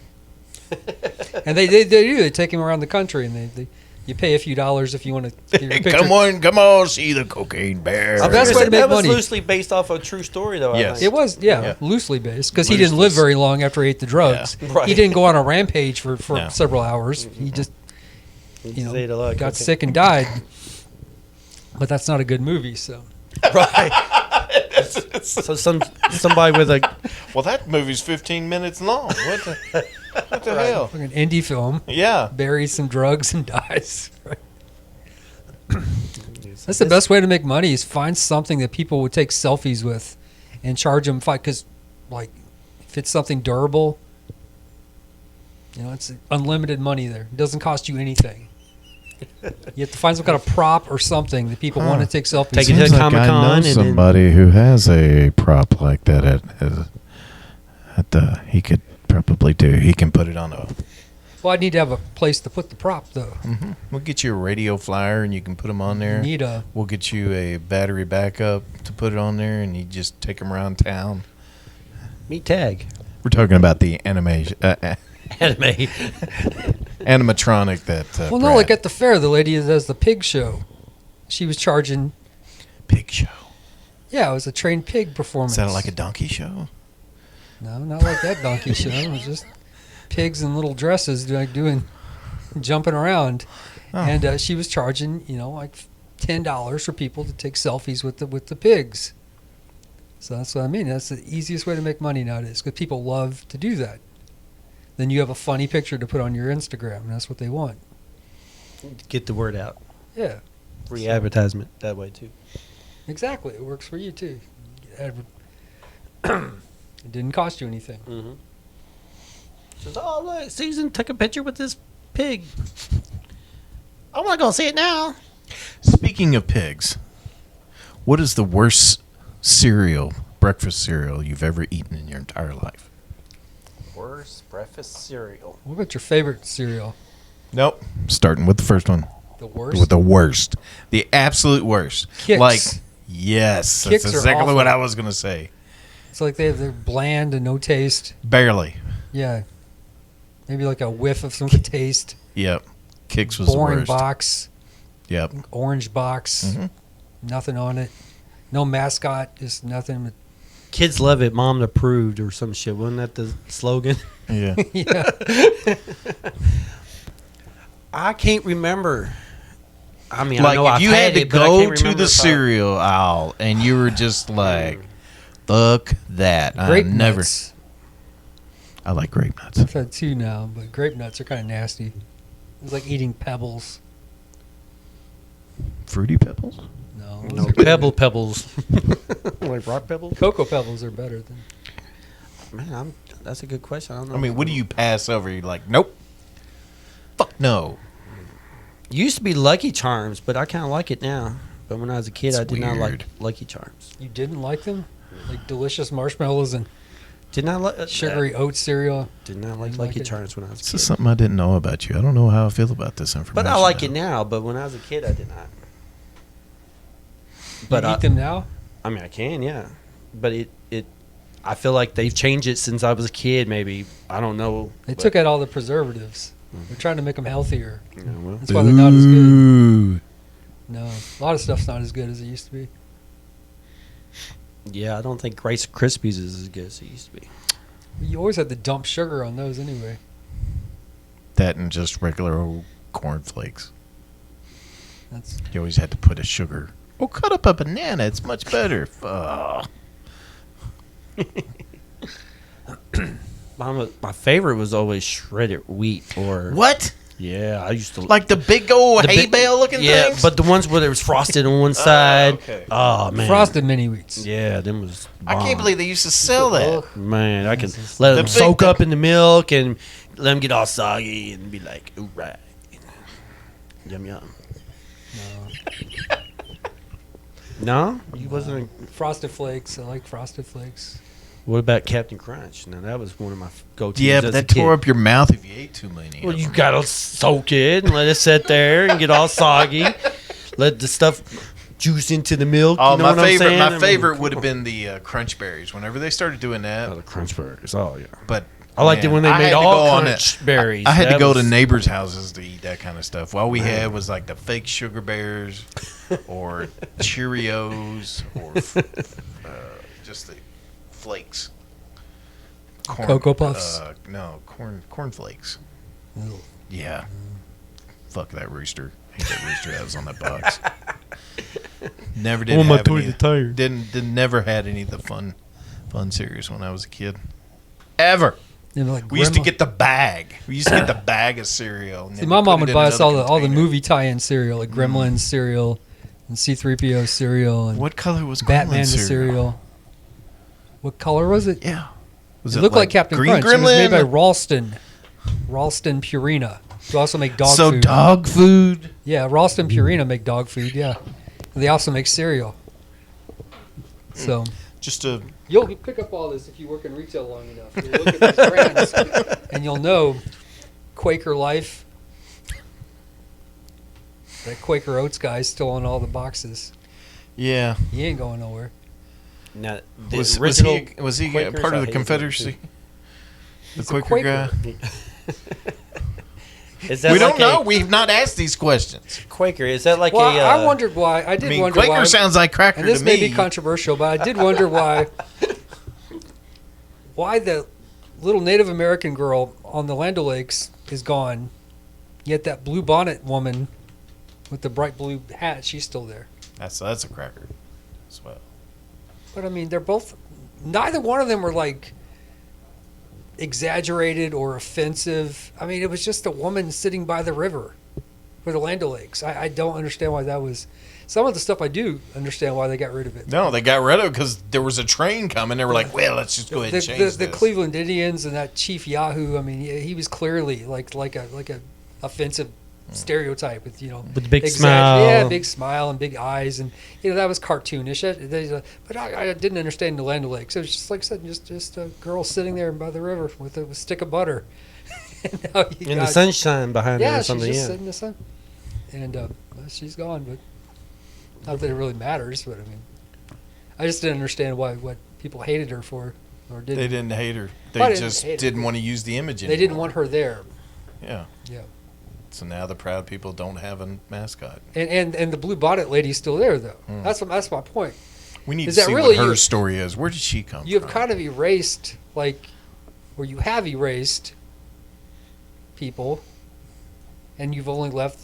And they do. They take him around the country, and they you pay a few dollars if you want to get your picture. Come on, see the Cocaine Bear. The best way to make that was money. loosely based off a true story, though. Yes. I think. It was, Yeah. loosely based, because he didn't live Loosely. very long after he ate the drugs. Yeah. Right. He didn't go on a rampage for No. several hours. He just He you know, ate a lot of got cocaine. sick and died. But that's not a good movie, so. So somebody with a Well, that movie's 15 minutes long. What the hell? Like an indie film, Yeah. buries some drugs and dies. That's the best way to make money is find something that people would take selfies with and charge them because, like, if it's something durable, you know, it's unlimited money there. It doesn't cost you anything. You have to find some kind of prop or something that people want to take selfies Take it with. to Comic-Con and then- somebody who has a prop like that he could probably do. He can put it on a. Well, I need to have a place to put the prop, though. We'll get you a radio flyer and you can put them on there. You need a We'll get you a battery backup to put it on there, and you just take them around town. meat tag We're talking about the animation, anime. animatronic that. well, no, like at the fair, the lady that does the pig show, she was charging. pig show. Yeah, it was a trained pig performance. Is that like a donkey show? No, not like that donkey show. It was just pigs in little dresses jumping around, Oh. and she was charging, like $10 for people to take selfies with the pigs. So that's what I mean. That's the easiest way to make money nowadays because people love to do that. Then you have a funny picture to put on your Instagram, and that's what they want. Get the word out. Yeah, Free advertisement that way too. exactly. It works for you too. It didn't cost you anything. Mm-hmm. Says, oh look, Susan took a picture with this pig. I want to go see it now. Speaking of pigs, what is the worst breakfast cereal you've ever eaten in your entire life? Worst breakfast cereal. What about your favorite cereal? Nope. Starting with the first one. The worst? With the worst. The absolute worst. Kix. Like, yes. Kix That's are exactly awful. what I was going to say. It's like they're bland and no taste. Barely. Yeah. Maybe like a whiff of some taste. Yep. Kix was the Boring worst. box. Yep. Orange box. Mhm. Nothing on it. No mascot. Just nothing. But Kids love it. Mom approved or some shit. Wasn't that the slogan? Yeah. yeah. I can't remember. I mean, I Like, know if I've you had to it, but I go can't to remember the if I- cereal aisle and you were just like, fuck that. Grape I never. nuts. I like grape nuts. I've had two now, but grape nuts are kind of nasty. It's like eating pebbles. Fruity Pebbles? No. No, pebbles. Like rock pebbles? Cocoa pebbles are better than. Man, that's a good question. I don't know. I mean, what do you pass over? You're like, nope. Fuck no. Used to be Lucky Charms, but I kind of like it now. But when I was a kid, It's I did not like weird. Lucky Charms. You didn't like them? Like delicious marshmallows and Did not like sugary oat cereal. Did not like Didn't Lucky like it. Charms when I was a This kid. is something I didn't know about you. I don't know how I feel about this information. But I like now. it now. But when I was a kid, I did not. But But you eat them now? I mean, I can, yeah. But I feel like they've changed it since I was a kid. Maybe I don't know. They but- took out all the preservatives. They're trying to make them healthier. Yeah, well, That's why they're not as good. Ooh. No, a lot of stuff's not as good as it used to be. yeah, I don't think Rice Krispies is as good as it used to be. You always had to dump sugar on those anyway. That and just regular old cornflakes. That's You always had to put a sugar. Oh, cut up a banana. It's much better. My favorite was always shredded wheat or What? Yeah, I used to Like the big old the hay big- bale looking yeah, things? but the ones where there was frosted on one side. okay. Oh man, frosted mini wheats. Yeah, them was. I can't bomb. believe they used to sell that. Man, I can let them big- soak up in the milk and let them get all soggy and be like, ooh, right. Yum, yum. No? You wasn't. Frosted Flakes. I like Frosted Flakes. What about Captain Crunch? Now, that was one of my go-tos. Yeah, as but a that kid. tore up your mouth if you ate too many. Well, of you them. gotta soak it and let it sit there and get all soggy. Let the stuff juice into the milk. Oh, you know my what I'm favorite! saying? I My mean, favorite would have been the Crunch Berries. Whenever they started doing that, Oh, the Crunch Berries. Oh, yeah. but I liked it when they I made had to all go on Crunch it. Berries. I had to That go to was- neighbors' houses to eat that kind of stuff. All we had was like the fake sugar bears, or Cheerios, or just the flakes. Corn, Cocoa Puffs? No, cornflakes. Ew. Yeah. Fuck that rooster. I hate that rooster that was on that box. Never did Oh, my have any. toilet tire. Never had any of the fun cereals when I was a kid. Ever. You know, like We used to grandma- get the bag. We used to get the bag of cereal. And See, then my we mom put would it in buy us another all the container. movie tie-in cereal, like Gremlins cereal, and C-3PO cereal, and What color was Batman Gremlin the cereal. What color was it? Yeah. Was It looked like Captain green Crunch. It was made by Gremlin? Ralston Purina. Who also make dog So food. dog food. Yeah, Ralston Purina make dog food. Yeah, they also make cereal. So Just a you'll pick up all this if you work in retail long enough. You'll look at these brands and you'll know Quaker Life. That Quaker Oats guy's still on all the boxes. yeah. He ain't going nowhere. Now, the Was original he Quakers, part I of the hated them Confederacy? The He's a Quaker Quaker. guy. Is that We like don't know. a We've not asked these questions. Quaker? Is that like Well, a? I wondered why. I I did mean, wonder Quaker why. sounds like cracker And this to may me. be controversial, but I did wonder why the little Native American girl on the Land O'Lakes is gone, yet that blue bonnet woman with the bright blue hat, she's still there. That's a cracker as well. But I mean, they're both. Neither one of them were like exaggerated or offensive. I mean, it was just a woman sitting by the river with the Land O'Lakes. I don't understand why that was. Some of the stuff I do understand why they got rid of it. No, they got rid of it because there was a train coming. They were like, well, let's just go ahead and change the this. Cleveland Indians and that Chief Yahoo. I mean, he was clearly like a offensive stereotype with With the big smile. Yeah, big smile and big eyes, and that was cartoonish. But I didn't understand the Land O'Lakes. It was just like I said, just a girl sitting there by the river with a stick of butter. And now In the sunshine behind her yeah, or she's something. just Yeah. sitting in the sun, and she's gone. But not that it really matters. But I mean, I just didn't understand what people hated her for, or didn't. They didn't hate her. Well, They they just didn't hate her. didn't want to use the image They anymore. didn't want her there. Yeah. Yeah. So now the proud people don't have a mascot. And the blue bonnet lady's still there though. That's my point. We need Is to that see really what her you? story is. Where did she come You from? have kind of erased you have erased people, and you've only left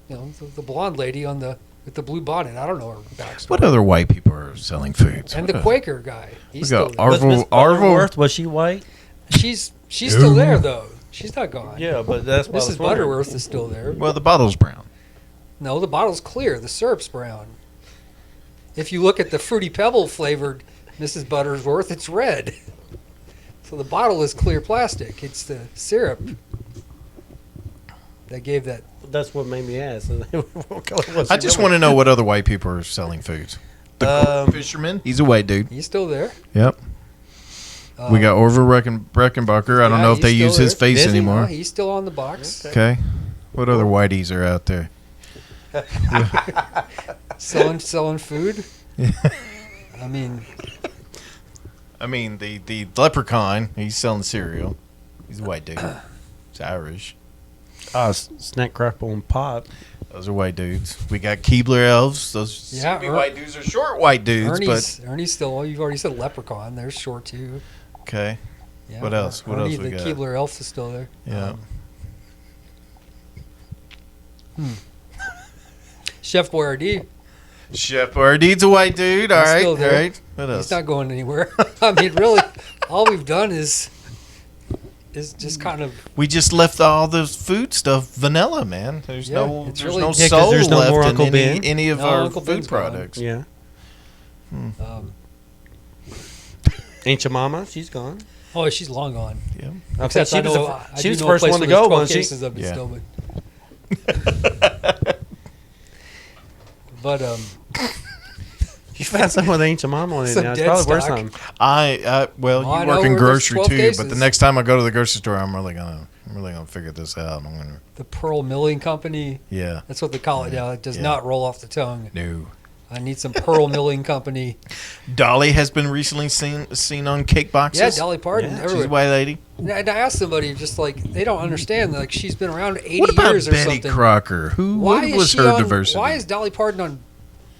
the blonde lady with the blue bonnet. I don't know her backstory. What other white people are selling foods? And the Quaker guy. He's We got still there. Was Miss Arvo. Butterworth, was she white? She's still there though. She's not gone. Yeah, but that's what I was Mrs. wondering. Butterworth is still there. Well, the bottle's brown. No, the bottle's clear. The syrup's brown. If you look at the Fruity Pebble flavored Mrs. Butterworth, it's red. So the bottle is clear plastic. It's the syrup that gave that. That's what made me ask. What color was I she just really? want to know what other white people are selling foods. The fisherman. He's a white dude. He's still there. Yep. We got Orville Reckenbacher. I don't yeah, know if they he's use still his there. face Is he? anymore. He's still on the box. Okay. What other whiteys are out there? Selling food. I mean, the leprechaun. He's selling cereal. He's a white dude. He's Irish. Snack, crackle, and pop. Those are white dudes. We got Keebler elves. Those Yeah, soupy white dudes are short white dudes. Ernie's still. You've already said leprechaun. There's short too. But okay. Yeah, What else? What Ernie, else we the got? Keebler elf is still there. Yeah. Chef Boyardee. Chef Boyardee's a white dude. All He's right. still All there. right. What else? He's not going anywhere. I mean, really, all we've done is just kind of. We just left all the food stuff vanilla, man. There's Yeah, no it's there's really- no Yeah, 'cause soul there's no left more in Uncle Ben. any of No, our Uncle food Ben's gone. products. Yeah. Um, Ain't your mama? She's gone. oh, she's long gone. Yeah. Except Except I know, I she do was the know a first place one to where there's go, 12 wasn't she? cases of it Yeah. still, but You found someone with Ain't your mama on it Some now. It's dead probably worth stock. something. Well, Oh, I you know work in where there's grocery 12 too, but the cases. next time I go to the grocery store, I'm really gonna figure this out. I'm gonna the Pearl Milling Company. yeah. That's what they call it now. It does Yeah. not roll off the tongue. No. I need some Pearl Milling Company. Dolly has been recently seen on cake boxes. Yeah, Dolly Parton. Yeah, She's a everywhere. white lady. And I asked somebody, just like they don't understand. Like she's been around 80 What about years or Betty something. Crocker? Who? Why What is was she her on, diversity? Why is Dolly Parton on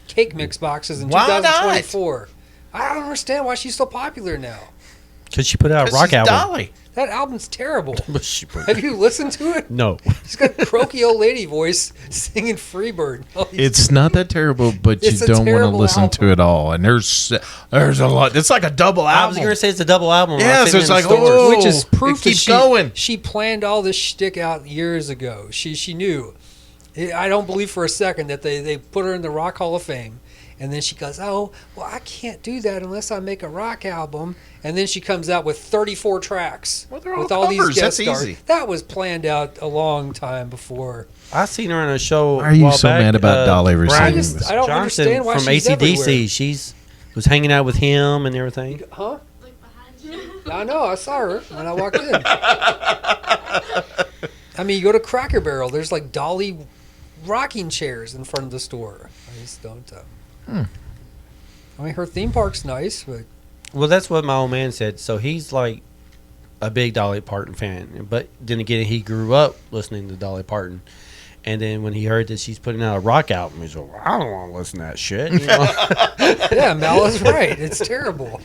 cake mix boxes in Why not? 2024? I don't understand why she's so popular now. Because she put out a 'Cause rock she's album. Dolly. That album's terrible. But she put- Have you listened to it? no. She's got a croaky old lady voice singing Freebird. Oh, It's not that terrible, but you It's a don't want to terrible listen to album. it all. And there's a lot. It's like a double I was album. going to say it's a double album. Yeah, I've so seen it's it in like, stores. oh, which is proof it that keeps going. she planned all this shtick out years ago. She knew. I don't believe for a second that they put her in the Rock Hall of Fame. And then she goes, oh, well, I can't do that unless I make a rock album. And then she comes out with 34 tracks Well, they're all with all these covers. guest That's stars. easy. That was planned out a long time before. I seen her on a show. Why are you a while so back, mad about Dolly Brian receiving I just- this? I don't Johnson understand why from she's AC/DC. everywhere. She's was hanging out with him and everything. Huh? Like behind you. I know. I saw her when I walked in. I mean, you go to Cracker Barrel. There's like Dolly rocking chairs in front of the store. I just don't. I mean, her theme park's nice, but Well, that's what my old man said. So he's like a big Dolly Parton fan, but then again, he grew up listening to Dolly Parton. And then when he heard that she's putting out a rock album, he's like, well, I don't want to listen to that shit. You know? yeah, Mal is right. It's terrible.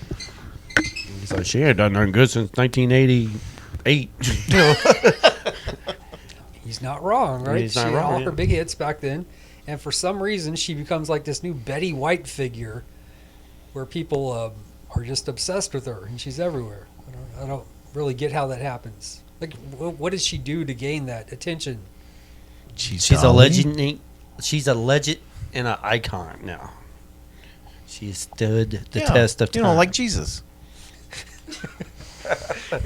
He's like, she ain't done nothing good since 1988. You know? He's not wrong, right? He's not She had wrong, all yeah. her big hits back then, and for some reason, she becomes like this new Betty White figure, where people are just obsessed with her and she's everywhere. I don't really get how that happens. Like, what does she do to gain that attention? She's a legend. She's a legend and an icon now. She stood the test of time. You know, like Jesus.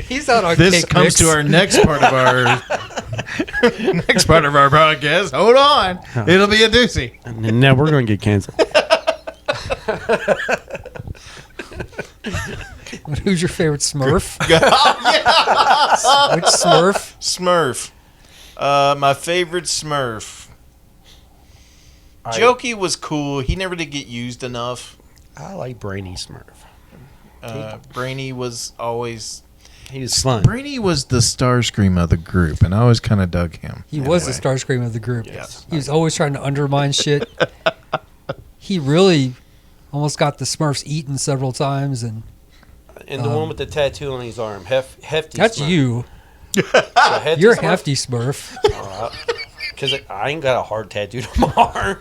He's out on This cake comes mix. to our next part of our podcast. Hold on, it'll be a doozy. And now we're going to get canceled. Who's your favorite Smurf? Oh, Which Smurf? Smurf. My favorite Smurf. Jokey was cool. He never did get used enough. I like Brainy Smurf. Brainy was always... He was fun. Brainy was the Starscream of the group, and I always kind of dug him. He was the Starscream of the group. Yes. He was always trying to undermine shit. He really almost got the Smurfs eaten several times, and And the one with the tattoo on his arm, Hefty that's Smurf. you. Hefty You're Smurf? Hefty Smurf. Because I ain't got a heart tattooed on my arm.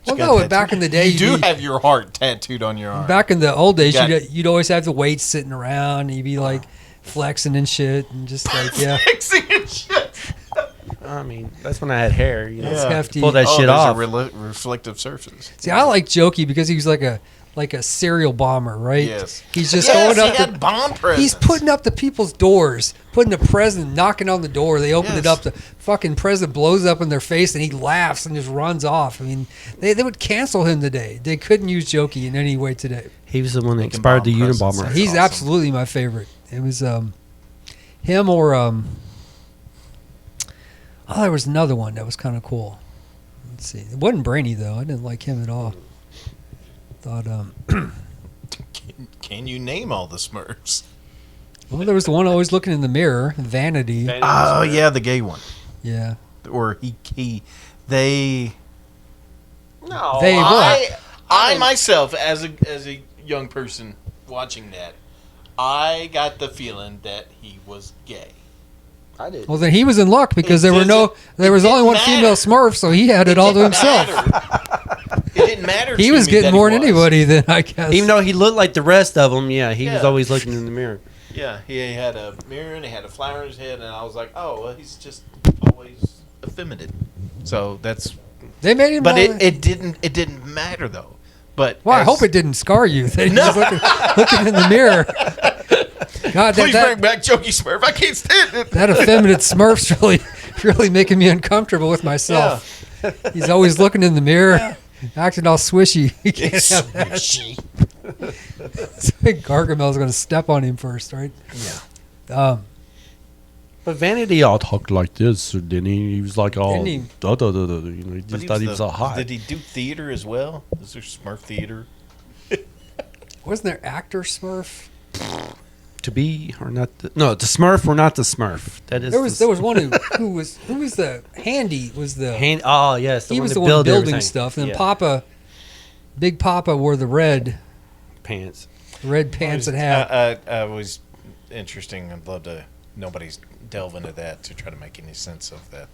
Well, no, back in the day, You do have your heart tattooed on your arm. back in the old days, Got- you'd always have the weights sitting around, and you'd be like flexing and shit, and just like, yeah, Flexing and shit. I mean, that's when I had hair. You know, it's hefty. pull that shit there's off. a reflective surface. See, I like Jokey because he was like a serial bomber, right? Yes. He's just Yes, going up he to had bomb presents. He's putting up to people's doors, putting a present, knocking on the door. They open it Yes. up. The fucking present blows up in their face, and he laughs and just runs off. I mean, they would cancel him today. They couldn't use Jokey in any way today. He was the one that Making inspired the bomb presents. Unabomber. That's He's awesome. absolutely my favorite. It was him or there was another one that was kind of cool. Let's see. It wasn't Brainy though. I didn't like him at all. Thought Can you name all the Smurfs? well, there was the one always looking in the mirror, Vanity. Oh yeah, the gay one. Yeah. Or they. No, They what? I myself, as a young person watching that, I got the feeling that he was gay. I did. Well, then he was in luck because It there was didn't only one matter. female Smurf, so he had it all to himself. It didn't matter. He to was me getting that more he than was. anybody, then I guess. Even though he looked like the rest of them, yeah, he was Yeah. always looking in the mirror. Yeah, he had a mirror and he had a flower in his head, and I was like, oh, well, he's just always effeminate. So that's. They made him. But it didn't matter though. But Well, I as- hope it didn't scar you. That he was looking in the mirror. God, Please that bring back Jokey Smurf. I can't stand it. effeminate Smurf's really making me uncomfortable with myself. He's always looking in the mirror, acting all swishy. He can't It's have that. swishy. So Gargamel's going to step on him first, right? Yeah. But Vanity all talked like this, didn't he? He was like all, Didn't he? you know, he But just thought he was all hot. Did he do theater as well? Is there Smurf theater? Wasn't there actor Smurf? To be or not? The Smurf or not the Smurf. That is. There was one who was the Handy was the Hand, oh yes, he was that the one built building everything. stuff, and Yeah. Papa, Big Papa wore the red Pants. pants and hat. I was interesting. I'd love to. Nobody's delve into that to try to make any sense of that.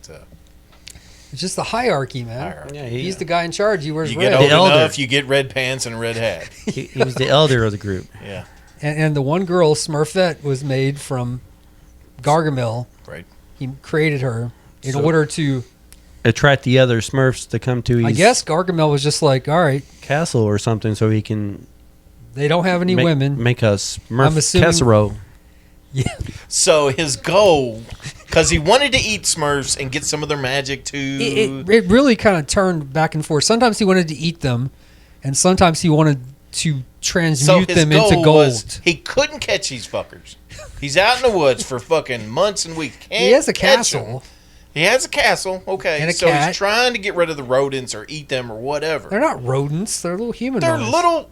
It's just the hierarchy, man. Hierarchy. Yeah, He's the guy in charge. He wears You red. get old elder. enough, you get red pants and a red hat. He was the elder of the group. Yeah, And the one girl, Smurfette, was made from Gargamel. right. He created her in So- order to, Attract the other Smurfs to come to his I guess Gargamel was just like, all right, castle or something, so he can they don't have any make, women. make a Smurf I'm assuming- casserole. Yeah. So his goal, because he wanted to eat Smurfs and get some of their magic too. It really kind of turned back and forth. Sometimes he wanted to eat them, and sometimes he wanted to so transmute his them goal into gold. was he couldn't catch these fuckers. He's out in the woods for fucking months and weeks. Can't He has a catch castle. 'em. He has a castle, okay. And a so cat. he's trying to get rid of the rodents or eat them or whatever. They're not rodents. They're little humanoids. They're little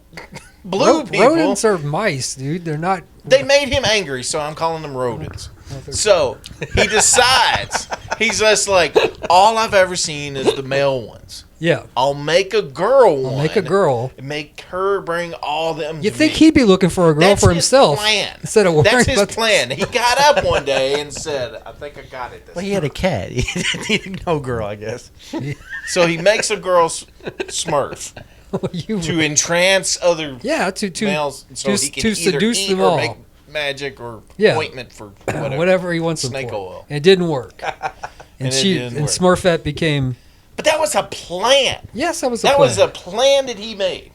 blue people. Rodents are mice, dude. They're not. They made him angry, so I'm calling them rodents. So he decides, he's just like, all I've ever seen is the male ones. Yeah. I'll make a girl one. Make a girl. And make her bring all them You to think me. he'd be looking for a girl That's for his himself plan. instead of worrying That's his about plan. He got up one day and said, I think I got it this Well, he had a cat. He didn't need no girl, I guess. So he makes a girl Smurf. You to entrance other yeah, to males so he can to either seduce eat them or all. make magic or Yeah. ointment for whatever. whatever he wants them Snake for. oil. And it didn't work. And it she didn't and work. Smurfette became But that was a plan. yes, that was a That plan. was a plan that he made.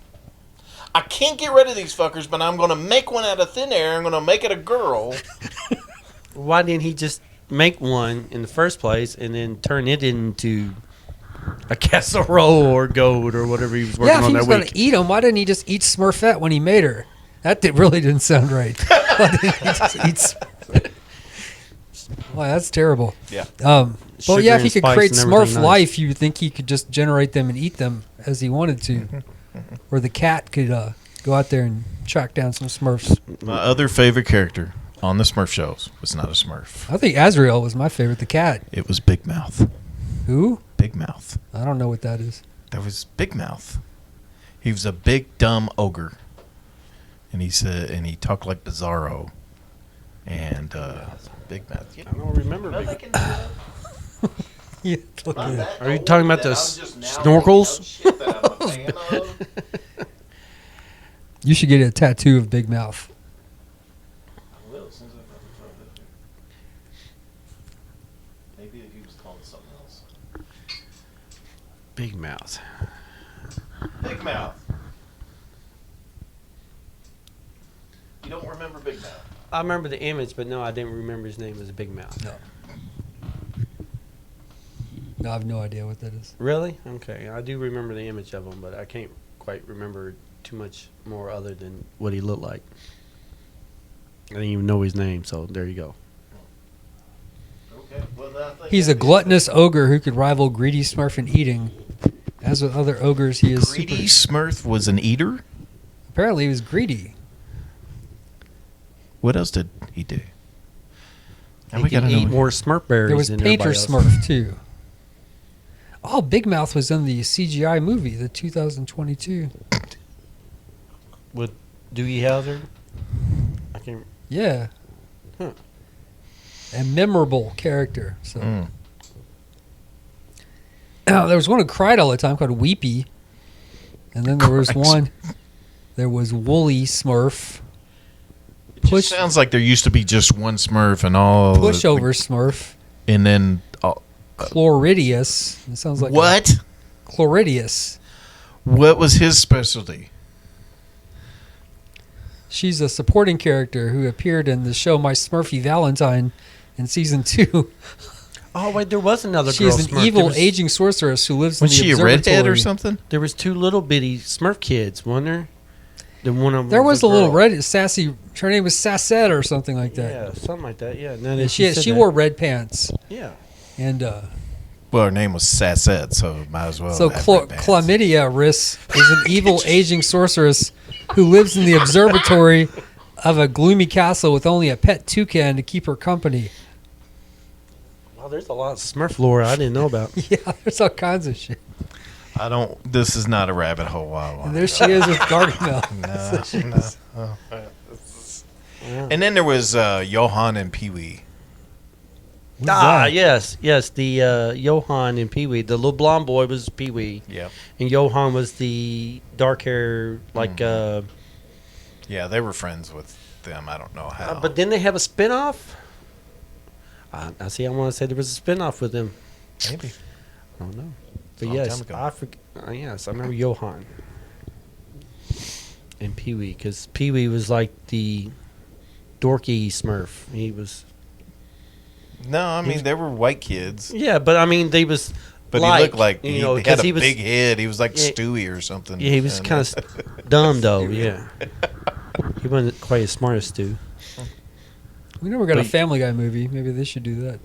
I can't get rid of these fuckers, but I'm going to make one out of thin air. I'm going to make it a girl. Why didn't he just make one in the first place and then turn it into a casserole or goat or whatever he was working yeah, if on he that was going week? to eat them, why didn't he just eat Smurfette when he made her? That really didn't sound right. Why didn't he just eat Smurfette? Wow, that's terrible. Yeah. Well, Sugar yeah, if he and could spice create and everything Smurf nice. life, you would think he could just generate them and eat them as he wanted to. Or the cat could go out there and track down some Smurfs. My other favorite character on the Smurf shows was not a Smurf. I think Azrael was my favorite, the cat. It was Big Mouth. Who? Big Mouth. I don't know what that is. There was Big Mouth. He was a big dumb ogre, and he talked like Bizarro, and Big Mouth. Yeah. I don't remember. Big- Yeah, look at that. Are you talking about the snorkels? You should get a tattoo of Big Mouth. Maybe he was calling something else. Big Mouth. Big Mouth. You don't remember Big Mouth? I remember the image, but no, I didn't remember his name as Big Mouth. No. No, I have no idea what that is. Really? Okay. I do remember the image of him, but I can't quite remember too much more other than what he looked like. I didn't even know his name, so there you go. Okay. Well, I think He's a gluttonous ogre who could rival Greedy Smurf in eating. As with other ogres, he is Greedy super... Smurf was an eater? Apparently, he was greedy. What else did he do? Now He we can gotta eat know. more Smurf berries There was than Painter everybody else. Smurf, too. Oh, Big Mouth was in the CGI movie, the 2022. With Doogie Howser? I can't... Yeah. Huh. A memorable character. So Mm. There was one who cried all the time called Weepy. And then there was Christ. one. There was Woolly Smurf. It just sounds like there used to be just one Smurf and all Pushover Smurf. and then Chloridius. It sounds like what? Chloridius. What was his specialty? She's a supporting character who appeared in the show My Smurfy Valentine in season 2. Oh, wait, there was another She girl is an Smurf. evil There was- aging sorceress who lives in Was the she a observatory. redhead or something? There was two little bitty Smurf kids, wasn't there? The one of them There was a little girl. red sassy. Her name was Sassette or something like that. Yeah, something like that. Yeah, no, Yeah, she she wore red pants, Yeah. and Well, her name was Sassette, so might as well. so have red pants. Chlamydia Riss is an evil aging sorceress who lives in the observatory of a gloomy castle with only a pet toucan to keep her company. Wow, there's a lot of Smurf lore I didn't know about. Yeah, there's all kinds of shit. I don't. This is not a rabbit hole. And there she is with Gargamel. No. And then there was Johann and Pee Wee. Who's Ah, that? yes. The Johann and Pee Wee. The little blonde boy was Pee Wee, Yep. and Johann was the dark hair, like. Yeah, they were friends with them. I don't know how. But didn't they have a spinoff? I see. I want to say there was a spinoff with them. maybe. I don't know. But Long time yes, ago. I forget. Yes, I remember Johann and Pee Wee, because Pee Wee was like the dorky Smurf. He was. No, I mean they were white kids, Yeah, but I mean they was. but like, he looked like he had 'cause a was, big head. He was like Yeah. Stewie or something. Yeah, he was And, kind of dumb though. Yeah, he wasn't quite as smart as Stu. We never got a But- Family Guy movie. Maybe they should do that.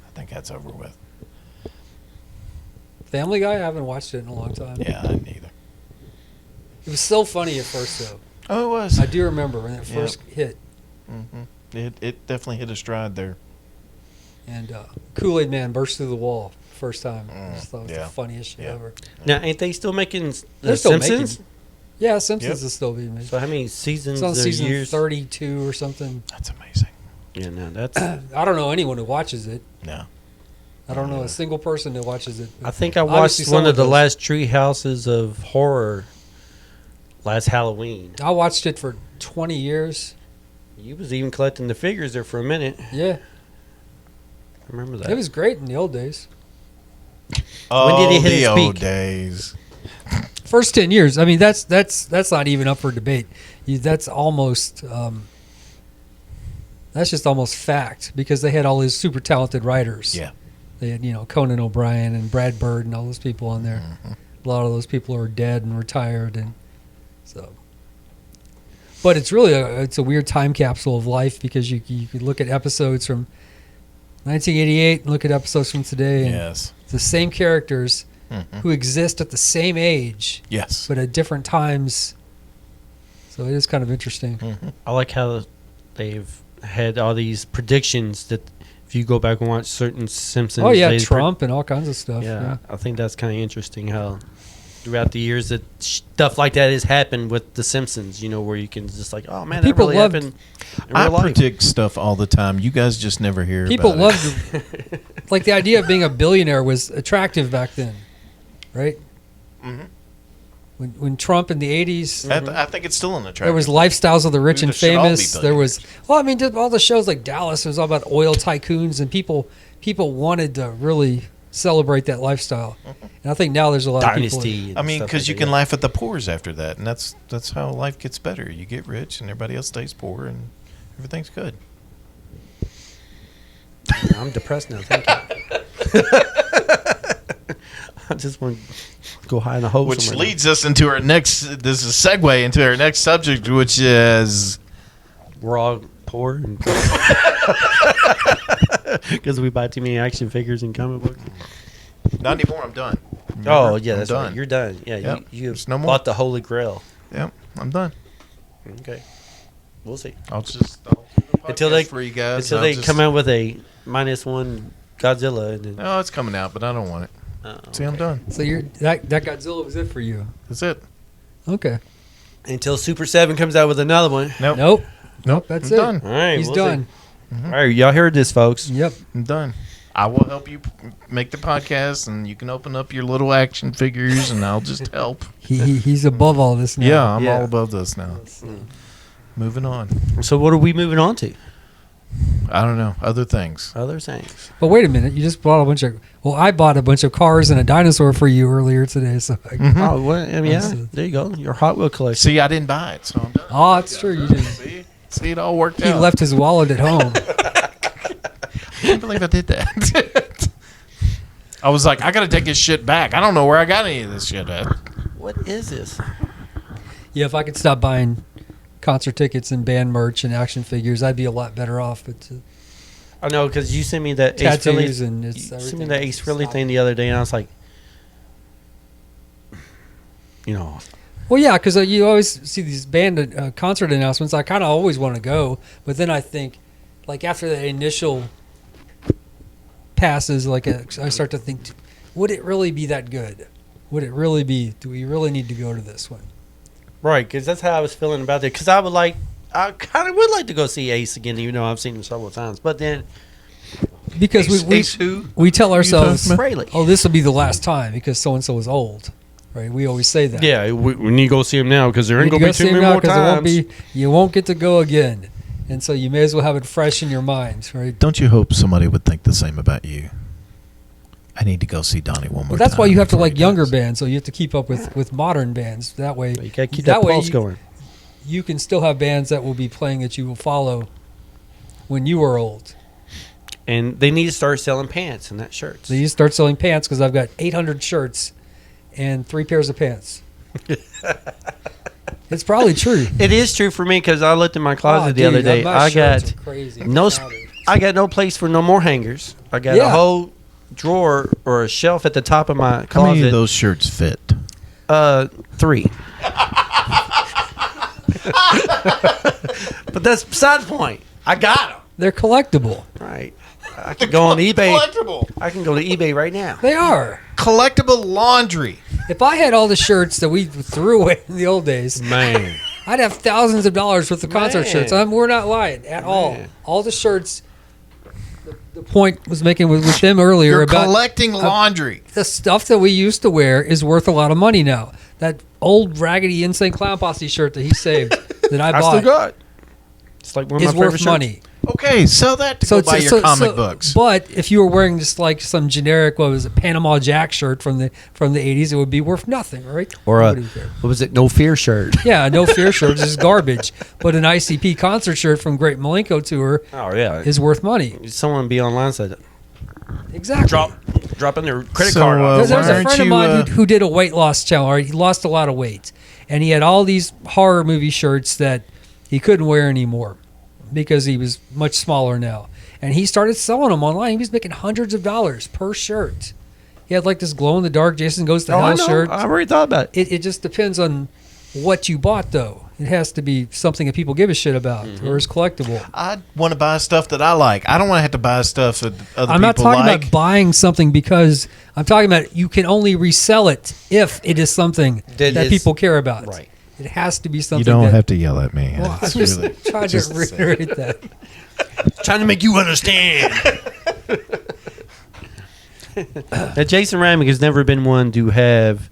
I think that's over with. Family Guy? I haven't watched it in a long time. Yeah, I neither. It was so funny at first, though. Oh, it was. I do remember when it first hit. It definitely hit a stride there. And Kool-Aid Man burst through the wall first time. I just thought it was yeah. the funniest shit Yeah. ever. Now, ain't they still making The They're still Simpsons? making- Yeah, Simpsons Yep. is still being made. So how many seasons? It's on or season years? 32 or something. That's amazing. Yeah, no, that's I don't know anyone who watches it. No. I don't know a single person that watches it. I think I Obviously watched one of the someone last tree houses of horror last Halloween. I watched it for 20 years. You was even collecting the figures there for a minute. Yeah, I remember that. it was great in the old days. Oh, When did it hit the its old peak? days. First 10 years. I mean, that's not even up for debate. That's almost that's just almost fact because they had all these super talented writers. Yeah. They had Conan O'Brien and Brad Bird and all those people on there. A lot of those people are dead and retired, and so. But it's really it's a weird time capsule of life because you could look at episodes from 1988 and look at episodes from today, and Yes. it's the same characters Mhm. who exist at the same age Yes. but at different times. So it is kind of interesting. Mhm. I like how they've had all these predictions that if you go back and watch certain Simpsons. Oh yeah, they Trump and all kinds of stuff. Yeah, I think that's kind of interesting how throughout the years that stuff like that has happened with the Simpsons. Where you can just like, oh man, that People really loved- happened in I real life. predict stuff all the time. You guys just never hear People about it. loved like the idea of being a billionaire was attractive back then, right? Mhm. When Trump in the 80s, I think it's still an attraction. there was lifestyles of the rich We and should all be famous. There was all the shows like Dallas. It was all about oil tycoons, and people wanted to really celebrate that lifestyle. And I think now there's a lot of people. Dynasty. and I mean, stuff because like you that, can yeah. laugh at the poors after that, and that's how life gets better. You get rich, and everybody else stays poor, and everything's good. I'm depressed now. Thank you. I just want to go high in the hole. Which somewhere now. leads us into our next. This is a segue into our next subject, which is We're all poor because we buy too many action figures and comic books. not anymore. I'm done. Oh Remember? yeah, I'm that's done. right. You're done. Yeah, Yep. you There's no more. bought the Holy Grail. Yep, I'm done. Okay, we'll see I'll do the until podcast they for you guys. until I'll they just- come out with a -1 Godzilla. And then, No, it's coming out, but I don't want it. See, I'm done. So that Godzilla was it for you? That's it. Okay. until Super 7 comes out with another one. Nope. Nope. That's I'm it. done. All right, He's we'll see. done. All right, y'all heard this, folks. Yep. I'm done. I will help you make the podcast, and you can open up your little action figures, and I'll just help. He's above all this now. Yeah, I'm Yeah. all above this now. Moving on. So what are we moving on to? I don't know. Other things. Other things. But wait a minute, you just bought a bunch of. Well, I bought a bunch of cars and a dinosaur for you earlier today. So, Oh, well, I mean, yeah, there you go. Your Hot Wheel collection. See, I didn't buy it, so I'm done. oh, it's true. You did. See, it all worked He out. left his wallet at home. I can't believe I did that. I was like, I got to take this shit back. I don't know where I got any of this shit at. What is this? Yeah, if I could stop buying concert tickets and band merch and action figures, I'd be a lot better off. But I know because you sent me that Ace Frehley, tattoos and it's you sent me everything. that Ace Frehley Stop. thing the other day, and I was like, Well, yeah, because you always see these band concert announcements. I kind of always want to go, but then I think, like after the initial passes, I start to think, would it really be that good? Would it really be? Do we really need to go to this one? right, because that's how I was feeling about it. Because I kind of would like to go see Ace again, even though I've seen him several times. But then Because Ace who? we tell ourselves, talking Frehley. oh, this will be the last time because so and so is old, right? We always say that. Yeah, we need to go see him now because there You ain't need gonna to be go see too him many now more 'cause times. you won't get to go again, and so you may as well have it fresh in your mind, right? Don't you hope somebody would think the same about you? I need to go see Donnie one more But that's time why you have to before he like younger dies. bands, so you have to keep up with modern bands. That way, You gotta keep that way pulse going. you can still have bands that will be playing that you will follow when you are old. And they need to start selling pants and not shirts. So you start selling pants because I've got 800 shirts and 3 pairs of pants. It's probably true. It is true for me because I looked in my closet Oh, the other dude, day. my I shirts got are crazy. no, Crowded. I got no place for no more hangers. I got Yeah. a whole drawer or a shelf at the top of my How many closet. of those shirts fit? 3. But that's beside the point. I got them. They're collectible. Right. I can go on eBay. Collectible. I can go to eBay right now. They are. Collectible laundry. If I had all the shirts that we threw away in the old days, Man. I'd have thousands of dollars worth of concert Man. shirts. We're not lying at all. Man. All the shirts, the point was making with him earlier You're about collecting laundry. the stuff that we used to wear is worth a lot of money now. That old raggedy Insane Clown Posse shirt that he saved that I I still bought got. It's like one of my is favorite worth shirts. money. Okay, sell that to go buy your comic books. But if you were wearing just like some generic, what was it, Panama Jack shirt from the 80s, it would be worth nothing, right? Or a, Nobody would care. what was it? No Fear shirt. Yeah, No Fear shirt is garbage. But an ICP concert shirt from Great Malenko Tour Oh yeah. is worth money. Someone be online said Exactly. drop in their credit So, card. There was why a aren't friend of you, mine who did a weight loss challenge. Right? He lost a lot of weight, and he had all these horror movie shirts that he couldn't wear anymore because he was much smaller now. And he started selling them online. He was making hundreds of dollars per shirt. He had like this glow in the dark Jason Goes to I Hell know. shirt. I already thought about it. It just depends on what you bought, though. It has to be something that people give a shit about or is collectible. I want to buy stuff that I like. I don't want to have to buy stuff that other I'm not people talking like. about buying something because I'm talking about you can only resell it if it is something That that is- people care about. Right. It has to be something. you don't that, have to yell at me. Well, I'm It's just really trying just to the same. reiterate that. Trying to make you understand. Now, Jason Ramick has never been one to have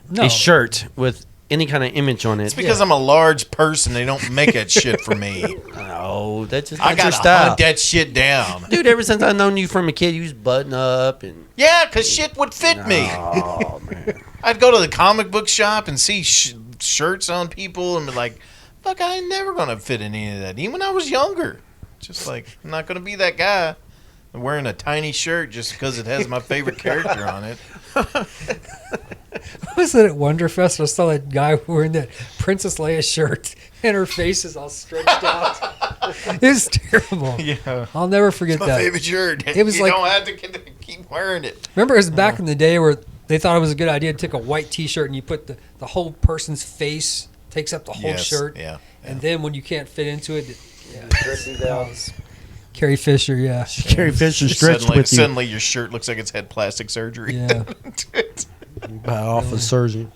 No, a shirt with any kind of image on it. It's because I'm a large person. They don't make that shit for me. No, that's just I not your gotta style. hunt that shit down. Dude, ever since I've known you from a kid, you was button up and. Yeah, because shit would fit me. Oh man. I'd go to the comic book shop and see shirts on people and be like, fuck, I ain't never going to fit in any of that. Even when I was younger. Just like, I'm not going to be that guy wearing a tiny shirt just because it has my favorite character on it. was it at Wonderfest? I saw that guy wearing that Princess Leia shirt and her face is all stretched out. It's terrible. Yeah. I'll never forget My that. favorite shirt. It was you like- don't have to keep wearing it. Remember, it was back in the day where they thought it was a good idea to take a white T-shirt and you put the whole person's face takes up the whole Yes, shirt, yeah. and then when you can't fit into it, yeah, Dresses that out. was Carrie Fisher. Yeah, Carrie Fisher stretched Suddenly, with you. suddenly your shirt looks like it's had plastic surgery. yeah. By off a surgeon.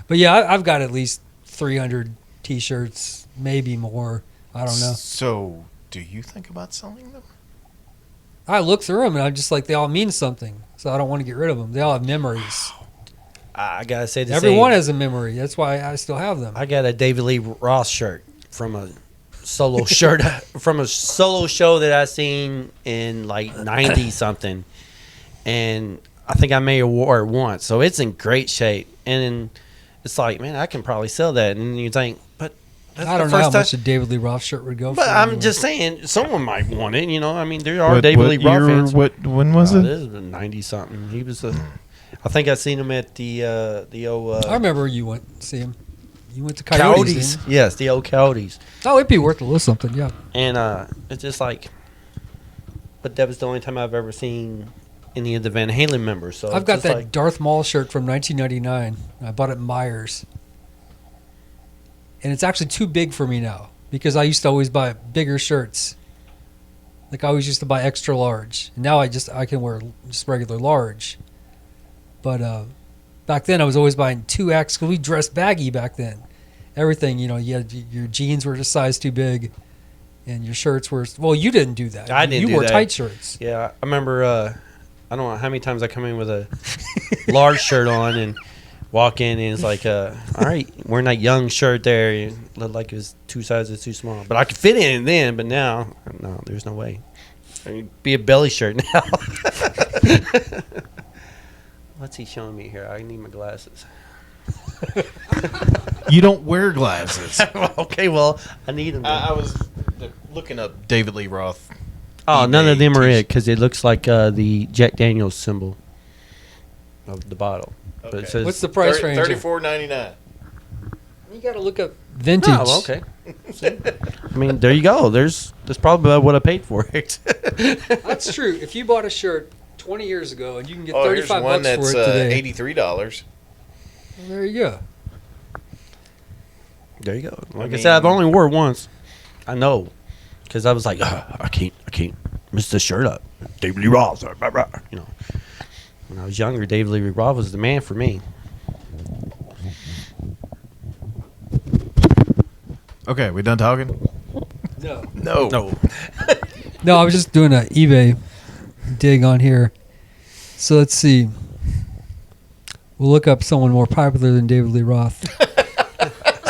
But yeah, I've got at least 300 T-shirts, maybe more. I don't know. So, do you think about selling them? I look through them and I'm just like, they all mean something, so I don't want to get rid of them. They all have memories. I gotta say the Everyone same. has a memory. That's why I still have them. I got a David Lee Roth shirt from a solo shirt from a solo show that I seen in like 90 something, and I think I may have wore it once, so it's in great shape. And then it's like, man, I can probably sell that. And then you think, but that's I don't the know how first time. much a David Lee Roth shirt would go for. But I'm anyway. just saying, someone might want it. You know, I mean, there are David Lee Roth fans. When was it? This is 90 something. He was I think I seen him at the old I remember you went to see him. You went to Coyotes. Coyotes. didn't Yes, the old Coyotes. you? Oh, it'd be worth a little something. Yeah. And it's just like, but that was the only time I've ever seen any of the Van Halen members. So I've it's got just that like, Darth Maul shirt from 1999. I bought it at Myers. And it's actually too big for me now because I used to always buy bigger shirts. Like I always used to buy extra large. And now I can wear just regular large. But back then I was always buying 2X because we dressed baggy back then. Everything, you had your jeans were just size too big and your shirts were, well, you didn't do that. I didn't You do wore that. tight shirts. yeah, I remember. I don't know how many times I come in with a large shirt on and walk in and it's like, all right, wearing that young shirt there, it looked like it was 2 sizes too small. But I could fit in it then. But now, no, there's no way. It'd be a belly shirt now. What's he showing me here? I need my glasses. You don't wear glasses. Okay, well, I need them. I was looking up David Lee Roth. Oh, none of eBay them are t-shirt. it because it looks like the Jack Daniels symbol of the bottle. But Okay. it says, What's the price range? $34.99. You got to look up vintage. Oh, okay. I mean, there you go. That's probably about what I paid for it. That's true. If you bought a shirt 20 years ago and you can get Oh, here's 35 one bucks that's for it today, $83. well, there you go. There you go. Like I, mean- said, I've only wore it once. I know, because I was like, I can't miss this shirt up. David Lee Roth, blah, blah. You know. When I was younger, David Lee Roth was the man for me. Okay, we done talking? No. No. No. No, I was just doing an eBay dig on here. So let's see. We'll look up someone more popular than David Lee Roth.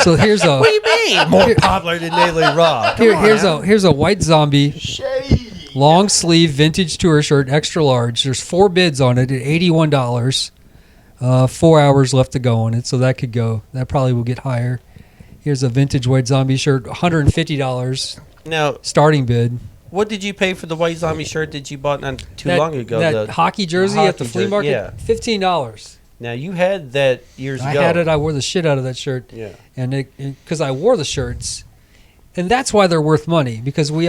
So here's a. What do you mean? More popular than Daily Rock. Here's a white zombie Shady. long sleeve vintage tour shirt, extra large. There's 4 bids on it at $81. 4 hours left to go on it, so that could go. That probably will get higher. Here's a vintage white zombie shirt, $150 Now, starting bid. what did you pay for the white zombie shirt that you bought not too long ago? That The hockey jersey at the hockey flea jersey, market, yeah. $15. Now you had that years I ago. had it. I wore the shit out of that shirt. Yeah. And because I wore the shirts, and that's why they're worth money, because we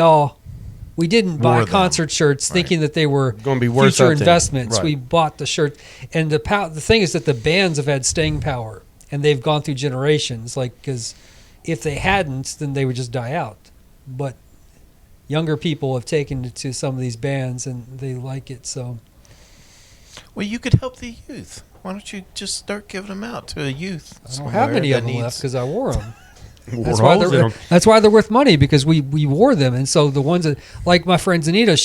didn't buy Wore them. concert shirts thinking that they were Gonna be worth future something. investments. Right. We bought the shirt, and the thing is that the bands have had staying power, and they've gone through generations. Like, because if they hadn't, then they would just die out. But younger people have taken it to some of these bands, and they like it. So Well, you could help the youth. Why don't you just start giving them out to a youth? I don't have many that of them left because I wore them. Wore That's why holes in 'em. that's why they're worth money, because we wore them. And so the ones that, like my friend Zanita,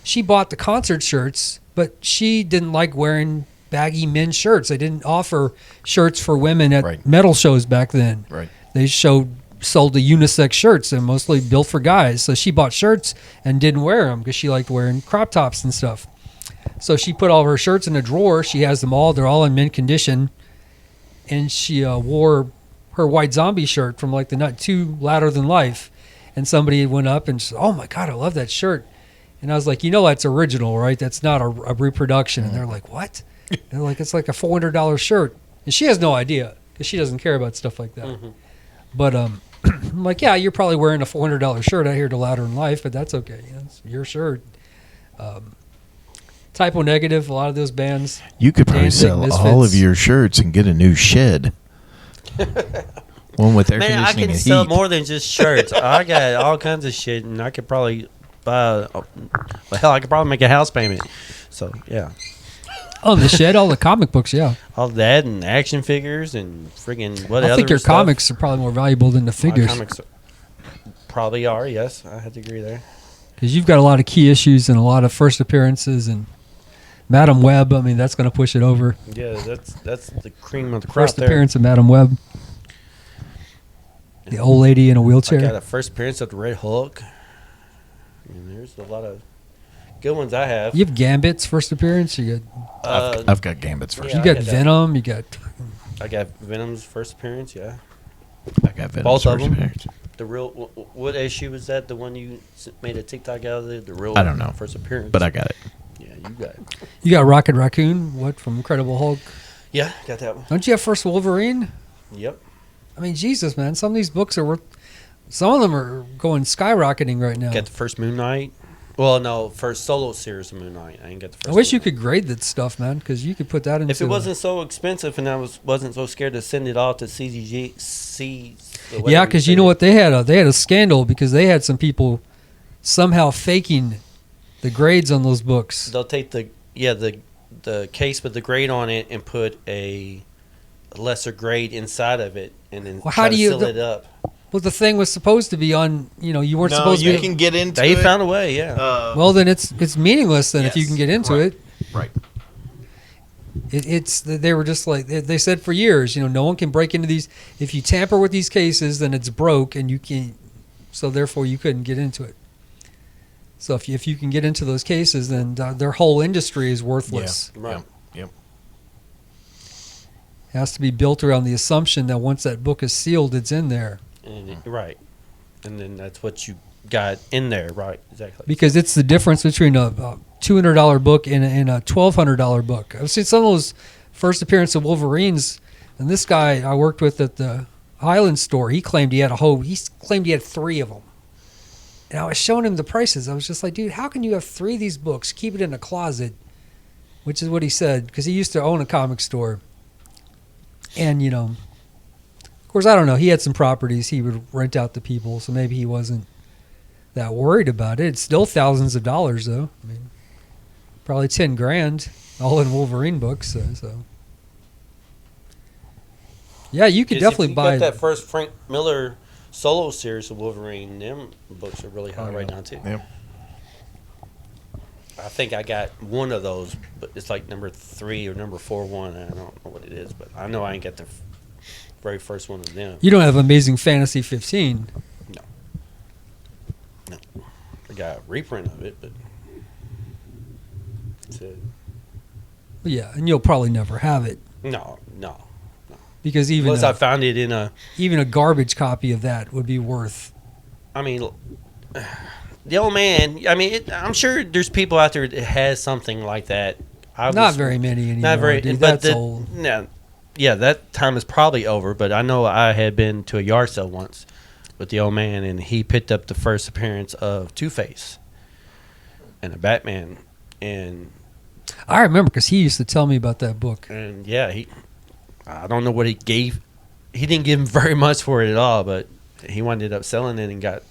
she bought the concert shirts, but she didn't like wearing baggy men's shirts. They didn't offer shirts for women at Right. metal shows back then. Right. They sold the unisex shirts and mostly built for guys. So she bought shirts and didn't wear them because she liked wearing crop tops and stuff. So she put all of her shirts in a drawer. She has them all. They're all in mint condition. And she wore her white zombie shirt from like the Nut 2 Louder Than Life. And somebody went up and said, "Oh my God, I love that shirt." And I was like, that's original, right? That's not a reproduction. And they're like, "What?" They're like, "It's like a $400 shirt." And she has no idea because she doesn't care about stuff like that. Mm-hmm. But I'm like, yeah, you're probably wearing a $400 shirt out here to Louder Than Life, but that's okay. It's your shirt. Typo Negative, a lot of those bands. You could probably Danzig, sell Misfits. all of your shirts and get a new shed. One with air Man, I conditioning can and sell heat. more than just shirts. I got all kinds of shit, and I could probably buy. Well, hell, I could probably make a house payment. So yeah, Oh, the shed, all the comic books, yeah. all that and action figures and friggin' what I other think your stuff. comics are probably more valuable than the My figures, comics probably are. Yes, I had to agree there. because you've got a lot of key issues and a lot of first appearances and Madam Web. I mean, that's going to push it over. Yeah, that's the cream of the crop First there. appearance of Madam Web, the old lady in a I got wheelchair. a first appearance of the Red Hulk. I mean, there's a lot of good ones I have. You have Gambit's first appearance. You I've got Gambit's first. Yeah, got I got that. Venom. You got I got Venom's first appearance. Yeah, I got Venom's Both of first them? appearance. the real. What issue was that? The one you made a TikTok out of? The real. I don't know. First appearance. But I got it. Yeah, you got it. you got Rocket Raccoon. What from Incredible Hulk? Yeah, got that one. Don't you have first Wolverine? Yep. I mean, Jesus, man. Some of these books are worth. Some of them are going skyrocketing right now. Got the first Moon Knight. Well, no, first solo series of Moon Knight. I ain't got the first. I wish Moon you could grade that stuff, man, because you could put that into. If it wasn't so expensive and I wasn't so scared to send it off to CGG, Yeah, because you know what they had? They had a scandal because they had some people somehow faking the grades on those books. They'll take the case with the grade on it and put a lesser grade inside of it and then Well, try how to do you- seal it up. Well, the thing was supposed to be on. You weren't No, supposed you to. Be, can get into They it. found a way, yeah. well, then it's meaningless. Then if you Yes, can get into right. it, Right. it's they were just like they said for years. No one can break into these. If you tamper with these cases, then it's broke, and you can't. So therefore, you couldn't get into it. So if you can get into those cases, then their whole industry is worthless. Right. Yep. It has to be built around the assumption that once that book is sealed, it's in there. Right. And then that's what you got in there, right? Exactly. Because it's the difference between a $200 book and a $1,200 book. I've seen some of those first appearance of Wolverines, and this guy I worked with at the Highland store, he claimed he had claimed he had 3 of them. And I was showing him the prices. I was just like, dude, how can you have 3 of these books, keep it in a closet, which is what he said, because he used to own a comic store. And, of course, I don't know. He had some properties he would rent out to people, so maybe he wasn't that worried about it. It's still thousands of dollars, though. I mean, probably $10,000 all in Wolverine books. So. Yeah, you could 'Cause definitely if you buy got that first Frank Miller solo series of Wolverine, them books are really high right now too. Yep. I think I got one of those, but it's like number 3 or number 4 one. I don't know what it is, but I know I ain't got the very first one of them. You don't have Amazing Fantasy 15. No. I got a reprint of it, but that's it. Yeah, and you'll probably never have it No. because even Unless I found it in a. even a garbage copy of that would be worth. I mean, the old man. I mean, I'm sure there's people out there that has something like that. Not very many anymore. Not very. Dude, but that's old. No, yeah, that time is probably over. But I know I had been to a yard sale once with the old man, and he picked up the first appearance of Two-Face and a Batman, and I remember because he used to tell me about that book. yeah, I don't know what he gave. He didn't give him very much for it at all, but he ended up selling it and got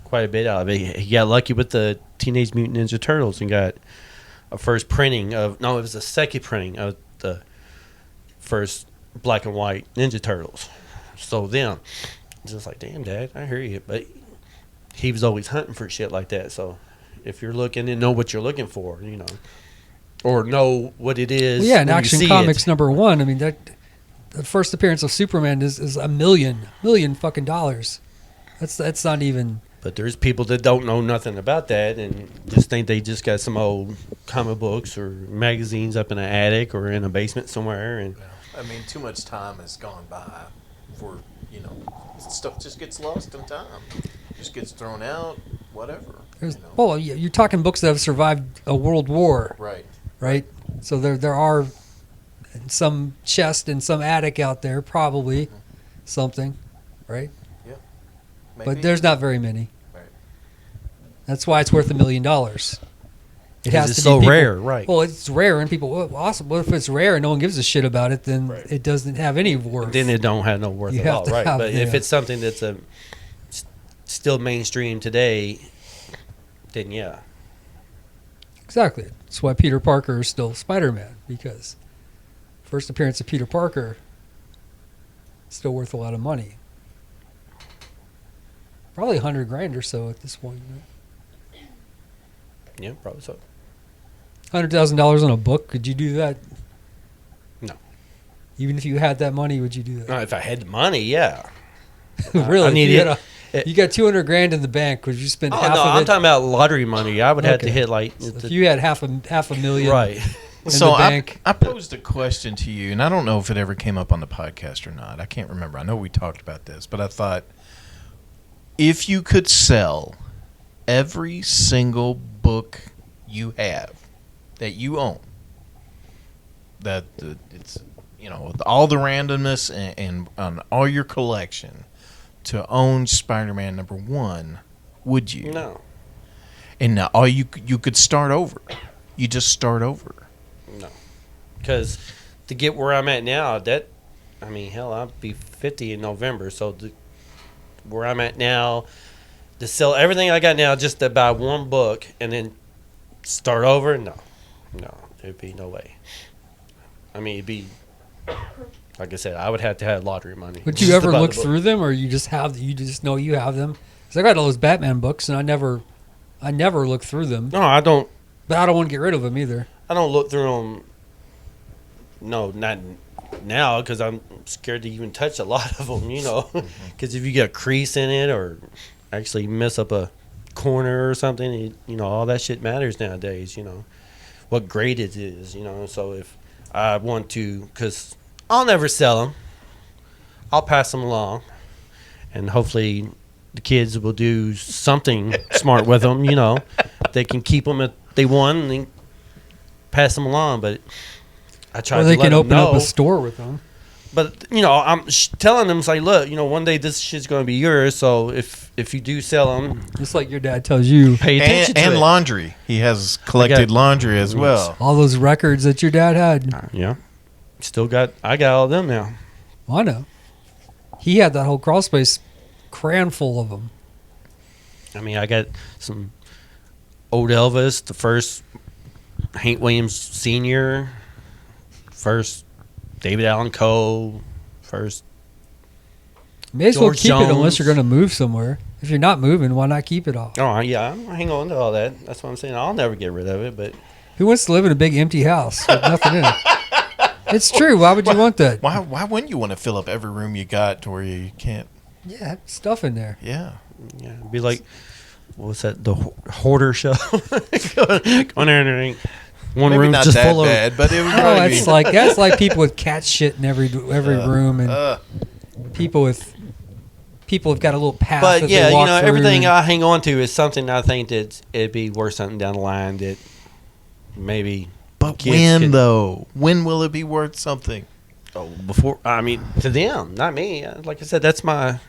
quite a bit out of it. He got lucky with the Teenage Mutant Ninja Turtles and got a first printing of. No, it was a second printing of the first black and white Ninja Turtles. So then, just like, damn, Dad, I hear you, but he was always hunting for shit like that. So if you're looking and know what you're looking for, or know what it is. Well, yeah, in when you Action see Comics it. #1, I mean that the first appearance of Superman is $1 million fucking dollars. That's not even. But there's people that don't know nothing about that and just think they just got some old comic books or magazines up in an attic or in a basement somewhere. And I mean, too much time has gone by for, stuff just gets lost in time. Just gets thrown out, whatever. Well, you're talking books that have survived a world war, Right. right? So there are some chest in some attic out there, probably something, right? Maybe. But there's not very many. Right. That's why it's worth $1 million. It because has it's to so be people- rare, right? Well, it's rare, and people, well, awesome. What if it's rare and no one gives a shit about it? Then Right. it doesn't have any worth. Then it don't have no worth You at have all, to right? have- But if yeah. it's something that's still mainstream today, then yeah. Exactly. That's why Peter Parker is still Spider-Man, because first appearance of Peter Parker is still worth a lot of money. Probably $100,000 or so at this point. Yeah, probably so. $100,000 on a book? Could you do that? No. Even if you had that money, would you do that? No, if I had the money, yeah. Really? I If need you it. had you got $200,000 in the bank. Would you spend Oh, half no, of I'm it? talking about lottery money. I would have to Okay. hit like So if you had half a million, right. in So the bank. I posed a question to you, and I don't know if it ever came up on the podcast or not. I can't remember. I know we talked about this, but I thought if you could sell every single book you have that you own, that it's all the randomness and on all your collection to own Spider-Man #1, would you? No, And now all you could start over. You just start over. no, because to get where I'm at now, hell, I'll be 50 in November. So where I'm at now, to sell everything I got now just to buy one book and then start over, no, there'd be no way. I mean, it'd be like I said, I would have to have lottery money. Would you just to ever buy the look book. through them, or you just know you have them? Because I got all those Batman books, and I never look through them. No, I don't. But I don't want to get rid of them either. I don't look through them. No, not now, because I'm scared to even touch a lot of them. Because if you get a crease in it or actually mess up a corner or something, all that shit matters nowadays. What grade it is. So if I want to, because I'll never sell them, I'll pass them along, and hopefully the kids will do something smart with them. They can keep them if they won and then pass them along. But I try Or to they let can them open know. up a store with them. But I'm telling them, it's like, look, one day this shit's going to be yours. So if you do sell them, Just like your dad tells you. pay attention And to it. laundry. He has collected laundry as well. All those records that your dad had. Yeah, I got all of them now. Well, I know. He had that whole crawl space crammed full of them. I mean, I got some old Elvis, the first Hank Williams Sr., first David Allan Coe, first May as well George keep it unless Jones. you're going to move somewhere. If you're not moving, why not keep it all? Oh yeah, I'm gonna hang on to all that. That's what I'm saying. I'll never get rid of it, but Who wants to live in a big empty house with nothing in it? It's true. Why would you want that? Why wouldn't you want to fill up every room you got to where you can't? Yeah, have stuff in there. Yeah. yeah, it'd be like what's that? The hoarder show. Go in there and drink. One Maybe room not just that full bad, but it would Oh, probably that's be. like people with cat shit in every room, and people have got a little path. But that yeah, they you walk know, through everything and- I hang on to is something I think that it'd be worth something down the line that maybe. But kids when could- though? When will it be worth something? Oh, before I mean to them, not me. Like I said, that's my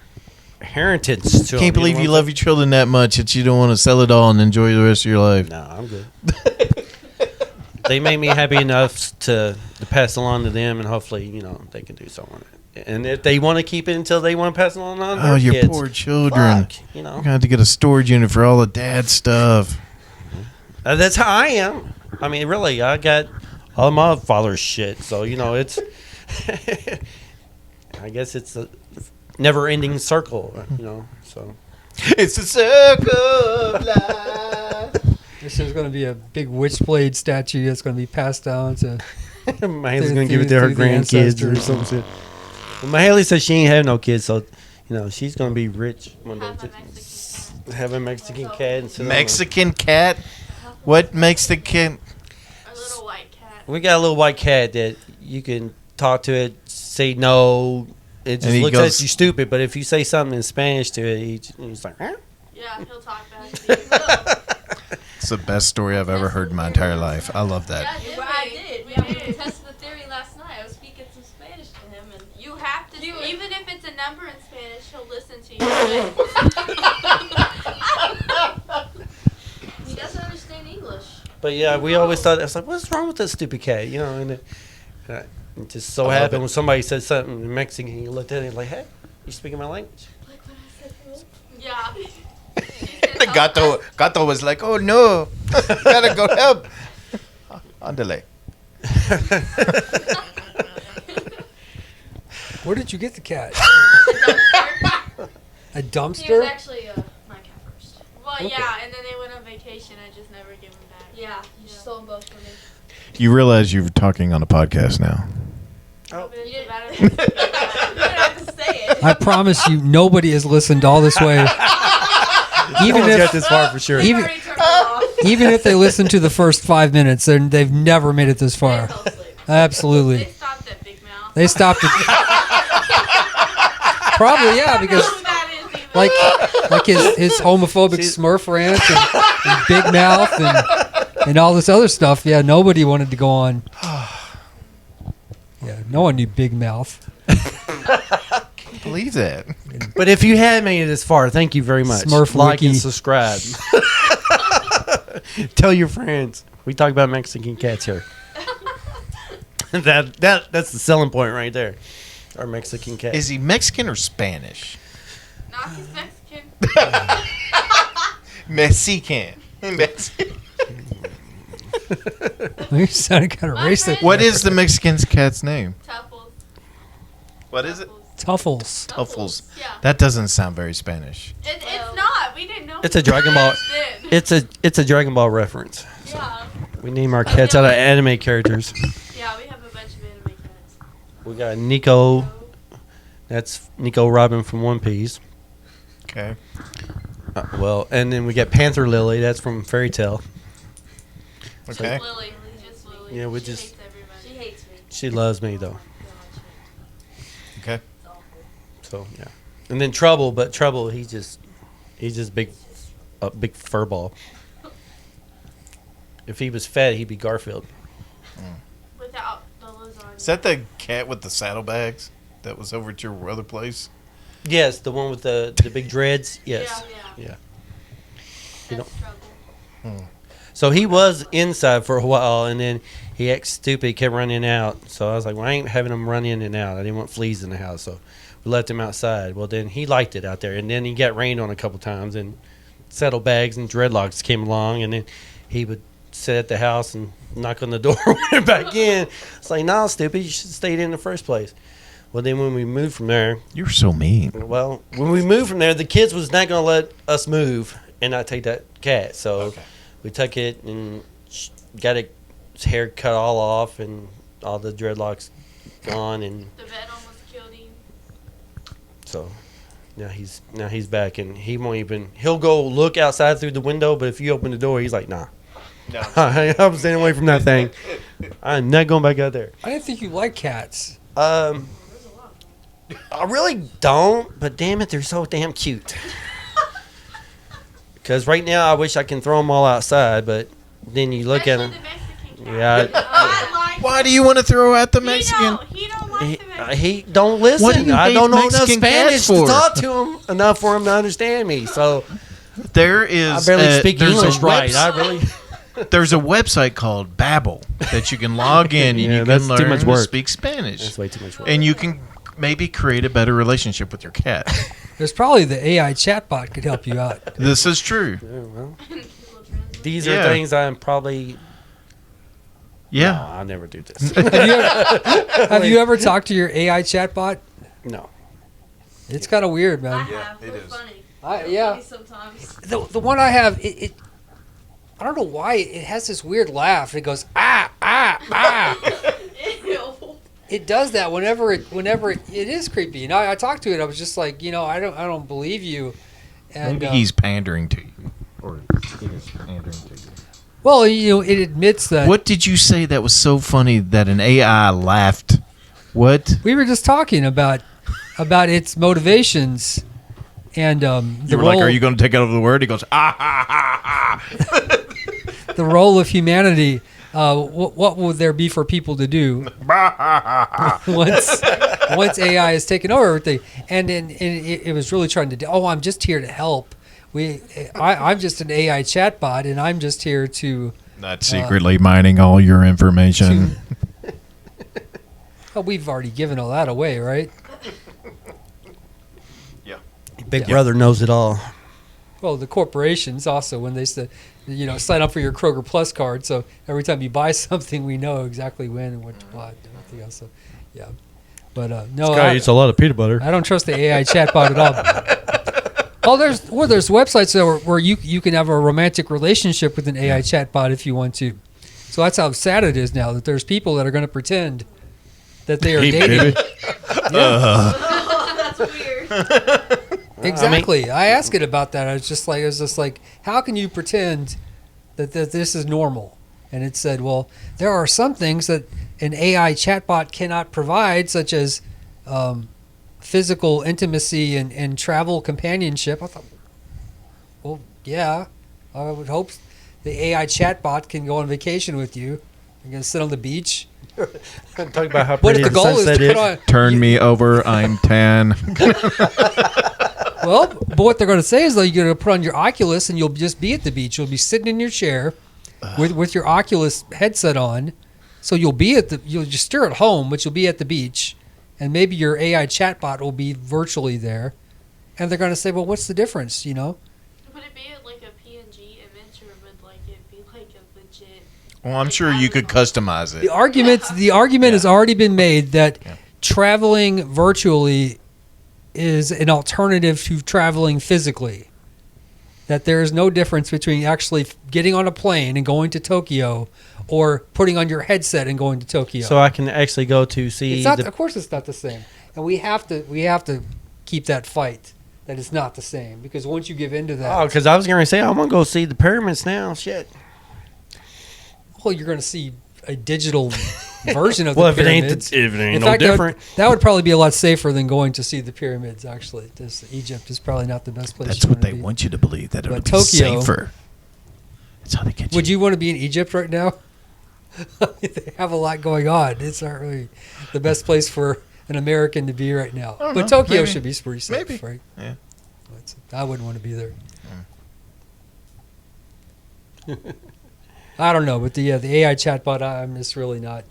heritage. To Can't believe you love your children that much that you don't want to sell it all and enjoy the rest of your life. No, I'm good. They made me happy enough to pass along to them, and hopefully, you know, they can do something with it. And if they want to keep it until they want to pass it on to their Oh, your kids, poor children. fuck, you know, You're gonna have to get a storage unit for all the dad stuff. That's how I am. I mean, really, I got all my father's shit, so you know, it's. I guess it's a never-ending circle, you know. So It's a circle of life. This is going to be a big witchblade statue that's going to be passed down to. Mahaley's gonna give it to her through the grandkids or ancestors. some shit. Well, Mahaley says she ain't have no kids, so you know she's gonna be rich one day. Have a Mexican cat. Have a Mexican cat and sit on Mexican cat? What makes the cat? A little white cat. We got a little white cat that you can talk to it, say no. It And just he looks goes- at you stupid, but if you say something in Spanish to it, he's like, huh? Yeah, he'll talk back to you. Look. It's the best story I've ever heard in my entire life. I love Yeah, that. did I we? did. Yeah, We we tested the theory last night. I was speaking some Spanish to him, and You have to, You- even if it's a number in Spanish, he'll listen to you. he doesn't understand English. But yeah, we always thought, I was like, what's wrong with that stupid cat? You know, and it just so I love happened it. when somebody said something in Mexican, you looked at it like, hey, you speaking my language? Like when I said hello. Yeah. The gato was like, oh no, gotta go help. Andale. Where did you get the cat? A He was dumpster? actually my cat first. Well, Okay. yeah, and then they went on vacation. I just never give them back. Yeah, you stole them both from me. You realize you're talking on a podcast now. But You it's didn't- better you than- didn't have to say it. I promise you, nobody has listened all this way. Even Got if this far for sure. even Already turned it off. even if they listen to the first 5 minutes, then they've never made it this They far. fell asleep. They Absolutely, stopped at Big Mouth. they stopped it. Probably yeah, because Who that is even. like his homophobic Smurf rant and Big Mouth and all this other stuff. Yeah, nobody wanted to go on. Yeah, no one knew Big Mouth. Believe that. But if you had made it this far, thank you very much. Smurf like Wiki. and subscribe. Tell your friends. We talk about Mexican cats here. That's the selling point right there. Our Mexican cat. Is he Mexican or Spanish? No, he's Mexican. Mexican. Mexican. You sounded kind of My racist. friend- What is the Mexican cat's name? Tuffles. What is it? Tuffles. Tuffles. Yeah. That doesn't sound very Spanish. It's not. We didn't know. It's a Dragon Ball. Then. It's a Dragon Ball reference. Yeah. We name our cats out of anime characters. Yeah, we have a bunch of anime cats. We got Nico. That's Nico Robin from One Piece. Okay. Well, and then we got Panther Lily. That's from Fairy Tale. Okay. Lily. Just Lily. Yeah, we She just- hates everybody. She hates me. She loves me though. Okay. It's awful. So yeah. And then Trouble, but Trouble, he's just big, a big fur ball. If he was fat, he'd be Garfield. Without the lasagna. Is that the cat with the saddlebags that was over at your other place? Yes, the one with the big dreads. Yes. Yeah. Yeah. That's You trouble. So he was inside for a while, and then he acted stupid, kept running out. So I was like, well, I ain't having him run in and out. I didn't want fleas in the house, so we left him outside. Well, then he liked it out there, and then he got rained on a couple times, and saddlebags and dreadlocks came along, and then he would sit at the house and knock on the door, went back in. It's like, no, stupid, you should have stayed in the first place. Well, then when we moved from there, You're so mean. well, when we moved from there, the kids was not going to let us move and not take that cat. So Okay. we took it and got its hair cut all off and all the dreadlocks gone, and The vet almost killed him. so now he's back, and he won't even. He'll go look outside through the window, but if you open the door, he's like, "Nah, No. I'm staying away from that thing. I'm not going back out there." I didn't think you liked cats. I really don't, but damn it, they're so damn cute. Because right now, I wish I can throw them all outside, but then you look at Especially them. the Mexican cat. Yeah, I like Why do you want to throw out the He Mexican? He don't like the Mexican. he don't listen. What do you I hate don't know Mexican enough Spanish cats to for? talk to him enough for him to understand me. So There is. I barely speak there's a English right. I webs- really. There's a website called Babbel that you can log in and Yeah, you that's can too learn much to work. speak Spanish. That's way too much work. And you can maybe create a better relationship with your cat. There's probably the AI chatbot could help you out. This is true. Yeah, well, Little translate. these Yeah. are things I'm probably. Yeah. No, I'll never do this. Have you ever talked to your AI chatbot? No. It's kind of weird, I man. have. it They're is. funny. I- They're yeah. funny sometimes. The one I have, it I don't know why it has this weird laugh. It goes ah ah ah. Ew. It does that whenever it is creepy. And I talked to it. I was just like, I don't believe you. And Maybe he's pandering to you. Or he is pandering to you. well, it admits that. What did you say that was so funny that an AI laughed? What? We were just talking about its motivations and the You were role, like, are you going to take out the word? He goes, ah, ha, ha, ha. the role of humanity. What would there be for people to do once AI has taken over everything? And then it was really trying to do. Oh, I'm just here to help. I'm just an AI chatbot, and I'm just here to. Not secretly mining all your information. Well, we've already given all that away, right? Big Yeah. Brother knows it all. Well, the corporations also, when they said, sign up for your Kroger Plus card, so every time you buy something, we know exactly when and what to buy and everything else. So, yeah. But no, a lot of peanut butter. I don't trust the AI chatbot at all. Oh, there's websites where you can have a romantic relationship with an AI chatbot if you want to. So that's how sad it is now that there's people that are going to pretend that they are dating. Oh, that's weird. Exactly. I asked it about that. I was just like, how can you pretend that this is normal? And it said, well, there are some things that an AI chatbot cannot provide, such as physical intimacy and travel companionship. I thought, well, yeah, I would hope the AI chatbot can go on vacation with you. You're going to sit on the beach. Talk about how But pretty if the the goal is sunset to is. put on... Turn me over. I'm 10. Well, but what they're going to say is, though, you're going to put on your Oculus and you'll just be at the beach. You'll be sitting in your chair with your Oculus headset on. So you'll just still at home, but you'll be at the beach. And maybe your AI chatbot will be virtually there. And they're going to say, well, what's the difference, Would it be like a PNG image, or would it be like a legit? Well, I'm sure you could customize it. The argument has already been made that traveling virtually is an alternative to traveling physically. That there is no difference between actually getting on a plane and going to Tokyo or putting on your headset and going to Tokyo. So I can actually go to see. It's not, of course it's not the same. And we have to keep that fight that it's not the same, because once you give in to that, because I was going to say I'm going to go see the pyramids now. Shit. well, you're going to see a digital version of Well, the if it ain't pyramids. no fact, different. that would probably be a lot safer than going to see the pyramids. Actually, Egypt is probably not the best place. That's you what wanna they be. want you to believe, that it'll But be Tokyo- safer. That's how they get you. Would you want to be in Egypt right now? They have a lot going on. It's not really the best place for an American to be right now. don't But know. Tokyo Maybe. should be pretty safe, Maybe. right? Yeah. I wouldn't want to be there. I don't know, but the AI chatbot, I'm just really not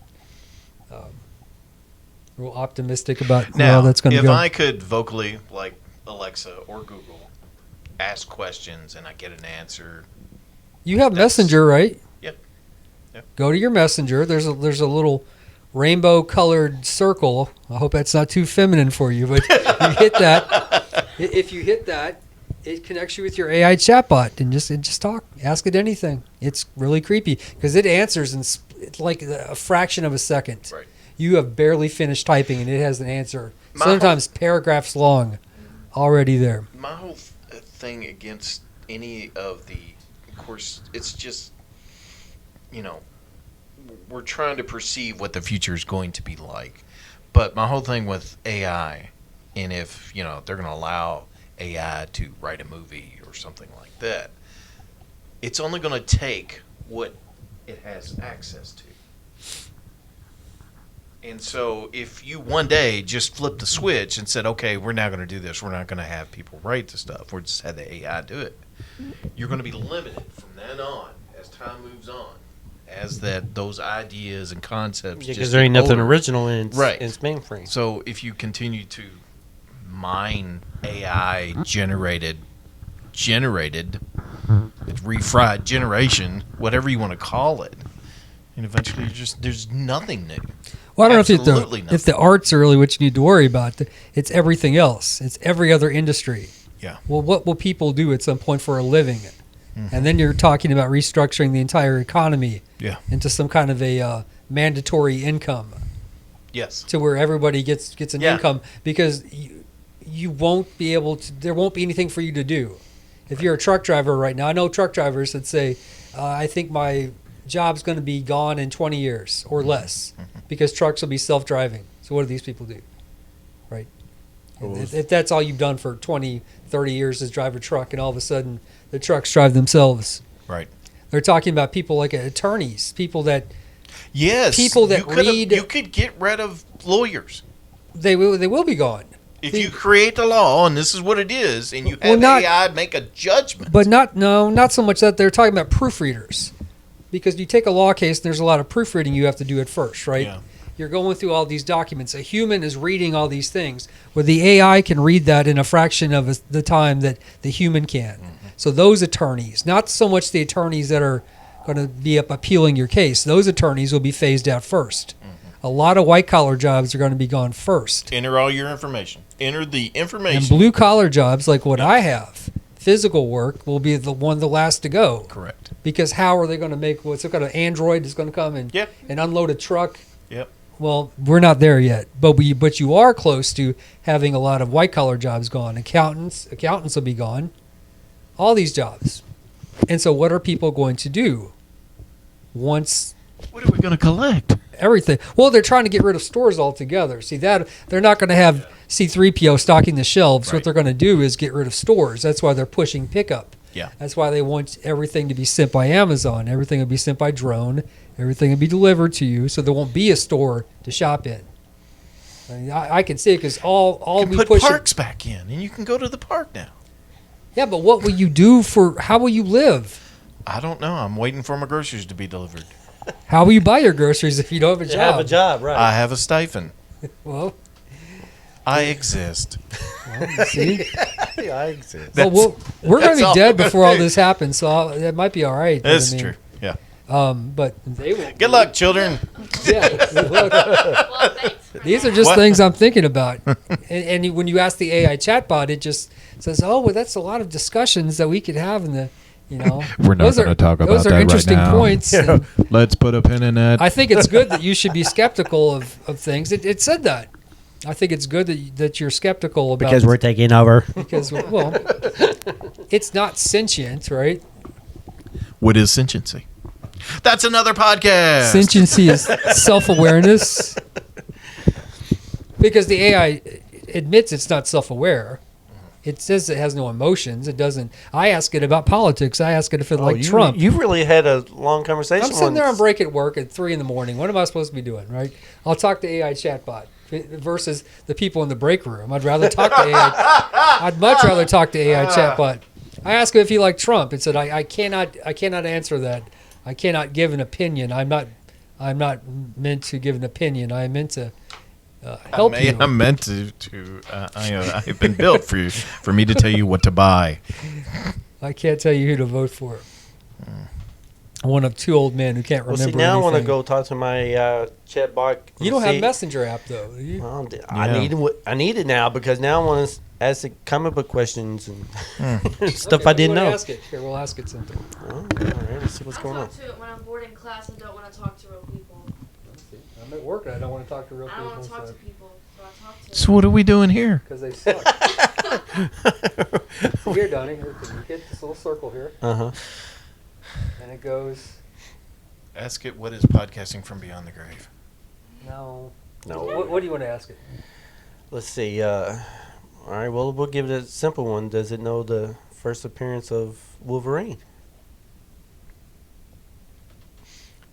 real optimistic about where Now, all that's going to if go. I could vocally, like Alexa or Google, ask questions and I get an answer. You have That's- Messenger, right? Yep. Yep. Go to your Messenger. There's a little rainbow-colored circle. I hope that's not too feminine for you, but you hit that. If you hit that, it connects you with your AI chatbot and just talk. Ask it anything. It's really creepy because it answers in it's like a fraction of a second. Right. You have barely finished typing and it has an answer. My Sometimes paragraphs long, already there. My whole thing against any of the, of course, it's just, we're trying to perceive what the future is going to be like. But my whole thing with AI, and if, they're going to allow AI to write a movie or something like that, it's only going to take what it has access to. And so if you one day just flipped the switch and said, okay, we're now going to do this, we're not going to have people write the stuff, we're just have the AI do it, you're going to be limited from then on as time moves on, as those ideas and concepts Because just there ain't get nothing older. original in Right. its mainframe. So if you continue to mine AI generated, it's refried generation, whatever you want to call it, and eventually there's nothing new. Well, I don't Absolutely know if the arts are really what you need to worry about. It's everything else. It's every other industry. Yeah. Well, what will people do at some point for a living? And then you're talking about restructuring the entire economy Yeah. into some kind of a mandatory income Yes. to where everybody gets an Yeah. income because you won't be able to. There won't be anything for you to do. If you're a truck driver right now, I know truck drivers that say, "I think my job's going to be gone in 20 years or less because trucks will be self-driving." So what do these people do? Right? If that's all you've done for 20, 30 years is drive a truck and all of a sudden the trucks drive themselves. Right. They're talking about people like attorneys, people that Yes. People that read- you could get rid of lawyers. they will be gone. If you create the law and this is what it is, and you Well, have not- AI make a judgment. But not so much that. They're talking about proofreaders. Because you take a law case and there's a lot of proofreading you have to do at first, right? Yeah. You're going through all these documents. A human is reading all these things, where the AI can read that in a fraction of the time that the human can. So those attorneys, not so much the attorneys that are going to be up appealing your case, those attorneys will be phased out first. A lot of white-collar jobs are going to be gone first. Enter all your information. Enter the information. And blue-collar jobs like what I have, physical work, will be the last to go. Correct. Because how are they going to make what's it got? An android is going to come and Yep. and unload a truck. Yep. Well, we're not there yet, but you are close to having a lot of white collar jobs gone. Accountants will be gone. All these jobs, and so what are people going to do once What are we going to collect? everything? Well, they're trying to get rid of stores altogether. See that they're not going to have C-3PO stocking the shelves. Right. What they're going to do is get rid of stores. That's why they're pushing pickup. Yeah. That's why they want everything to be sent by Amazon. Everything will be sent by drone. Everything will be delivered to you, so there won't be a store to shop in. I mean, I can see it because all You we can put push. parks back in, and you can go to the park now. Yeah, but what will you do how will you live? I don't know. I'm waiting for my groceries to be delivered. How will you buy your groceries if you don't have a You job? have a job, right? I have a stipend. Well, I exist. see, Yeah, I exist. we're going that's to be all dead I'm gonna before all do. this happens, so that might be all right. but I That's mean, true. Yeah. But they will. Good luck, children. Yeah. Look, Well, thanks for these that. are just What? things I'm thinking about. and when you ask the AI chatbot, it just says, "Oh, well, that's a lot of discussions that we could have in the, We're not those going to talk about those that are right interesting now. points. and Let's put a pin in that. I think it's good that you should be skeptical of things. It said that. I think it's good that you're skeptical about Because we're taking over. because well, it's not sentient, right? What is sentiency? That's another podcast. Sentiency is self-awareness. Because the AI admits it's not self-aware. It says it has no emotions. It doesn't. I ask it about politics. I ask it if it liked Trump. You really had a long conversation. I'm sitting there on once. break at work at 3 a.m. What am I supposed to be doing, right? I'll talk to AI chatbot versus the people in the break room. I'd rather talk to AI. I'd much rather talk to AI chatbot. I asked him if he liked Trump. It said I cannot answer that. I cannot give an opinion. I'm not meant to give an opinion. I'm meant to help you. I'm meant to. I've been built for me to tell you what to buy. I can't tell you who to vote for. one of two old men who can't Well, remember see, now I want to anything. go talk to my chat bot. You don't have See- Messenger app though, do you? Well, Yeah. I need it now because now I want to ask the comic book questions and stuff Okay, I what do you didn't wanna know. Ask it. Here, we'll ask it something. Oh, all right, let's see what's I going on. talk to it when I'm bored in class and don't want to talk to real people. I'm at work and I don't want to talk to real I don't want people to talk to people, so I talk to So what are we doing here? because they suck. So here, Donnie, here, you get this little circle here, Uh-huh. and it goes. Ask it what is podcasting from beyond the grave. No. No. What do you want to ask it? Let's see. All right, well, we'll give it a simple one. Does it know the first appearance of Wolverine?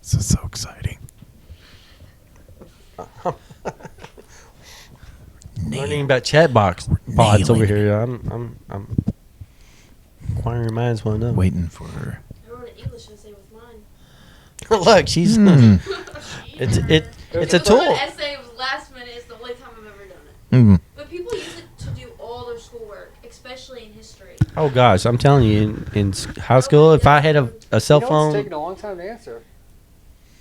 This is so exciting. Learning about chat box pods over nailing here. I'm inquiring minds want to know. Waiting for. I wrote an English essay with mine. Look, she's it's It a was tool. An essay. It was last minute. It's the only time I've ever done it. Mm. But people use it to do all their schoolwork, especially in history. Oh gosh, I'm telling you, in high school, if I had a cell You know, it's phone, taking a long time to answer.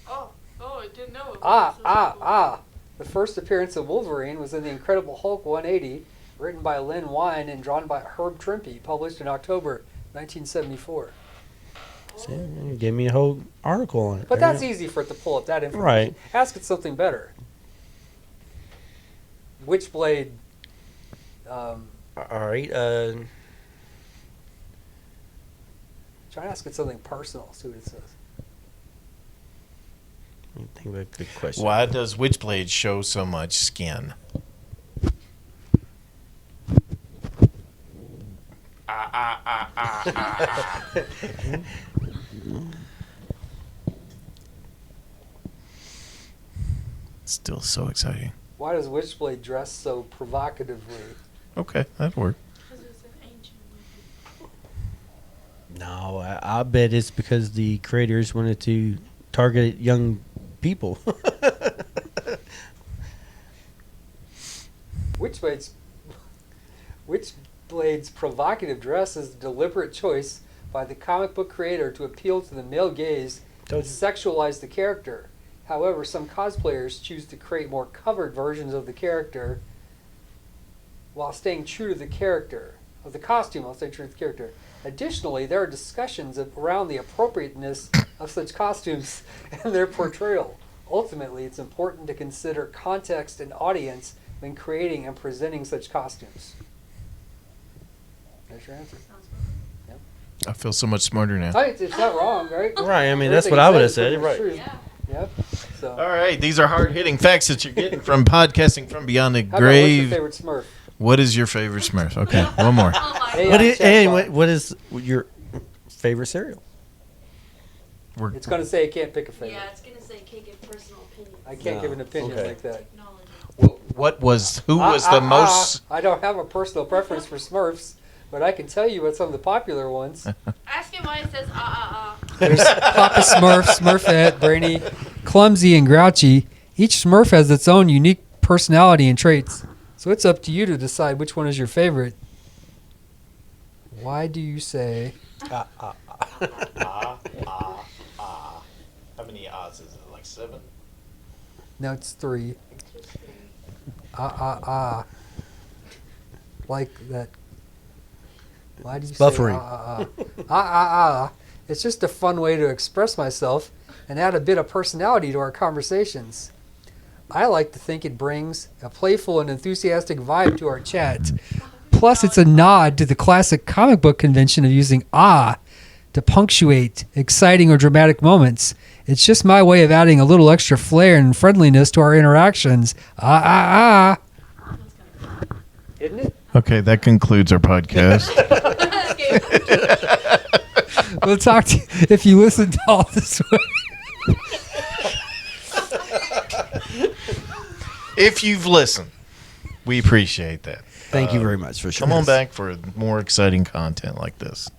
Oh, I didn't know. The first appearance of Wolverine was in The Incredible Hulk 180, written by Lynn Wein and drawn by Herb Trimpe, published in October 1974. see, you gave me a whole article on it. But There you that's go. easy for it to pull up that information. Right. Ask it something better. Witchblade. All right. Try to ask it something personal. See what it says. Let me think of a good question. Why does Witchblade show so much skin? Still so exciting. Why does Witchblade dress so provocatively? Okay, that'd work. Because it's an ancient movie. No, I bet it's because the creators wanted to target young people. Witchblade's provocative dress is a deliberate choice by the comic book creator to appeal to the male gaze and sexualize the character. However, some cosplayers choose to create more covered versions of the character while staying true to the character, of the costume while staying true to the character. Additionally, there are discussions around the appropriateness of such costumes and their portrayal. Ultimately, it's important to consider context and audience when creating and presenting such costumes. That's your answer. Sounds I feel so much smarter now. It's not wrong, right? Right. I mean, that's Everything what I would he have said said. is Right. true. Yeah. Yep. So, All right, these are hard-hitting facts that you're getting from podcasting from beyond the how about what's your grave. favorite Smurf? What is your favorite Smurf? Okay, one more. Oh my Hey, What god. is, chat hey, bot. what is your favorite cereal? We're, It's going to say it can't pick a favorite. Yeah, it's gonna say can't give personal opinions. I can't No. give an opinion Okay. like that. Technology. What was who was the most? I don't have a personal preference for Smurfs, but I can tell you what some of the popular ones. Ask him why it says There's Papa Smurf, Smurfette, Brainy, Clumsy, and Grouchy. Each Smurf has its own unique personality and traits, so it's up to you to decide which one is your favorite. Why do you say? How many odds is it? Like 7? No, it's 3. Like that. Why do you Buffering. say It's just a fun way to express myself and add a bit of personality to our conversations. I like to think it brings a playful and enthusiastic vibe to our chat. Plus, it's a nod to the classic comic book convention of using to punctuate exciting or dramatic moments. It's just my way of adding a little extra flair and friendliness to our interactions. Isn't it? okay, that concludes our podcast. We'll talk to you if you listen to all this way. If you've listened, we appreciate that. Thank you very much for sharing. Come on back for more exciting content like this.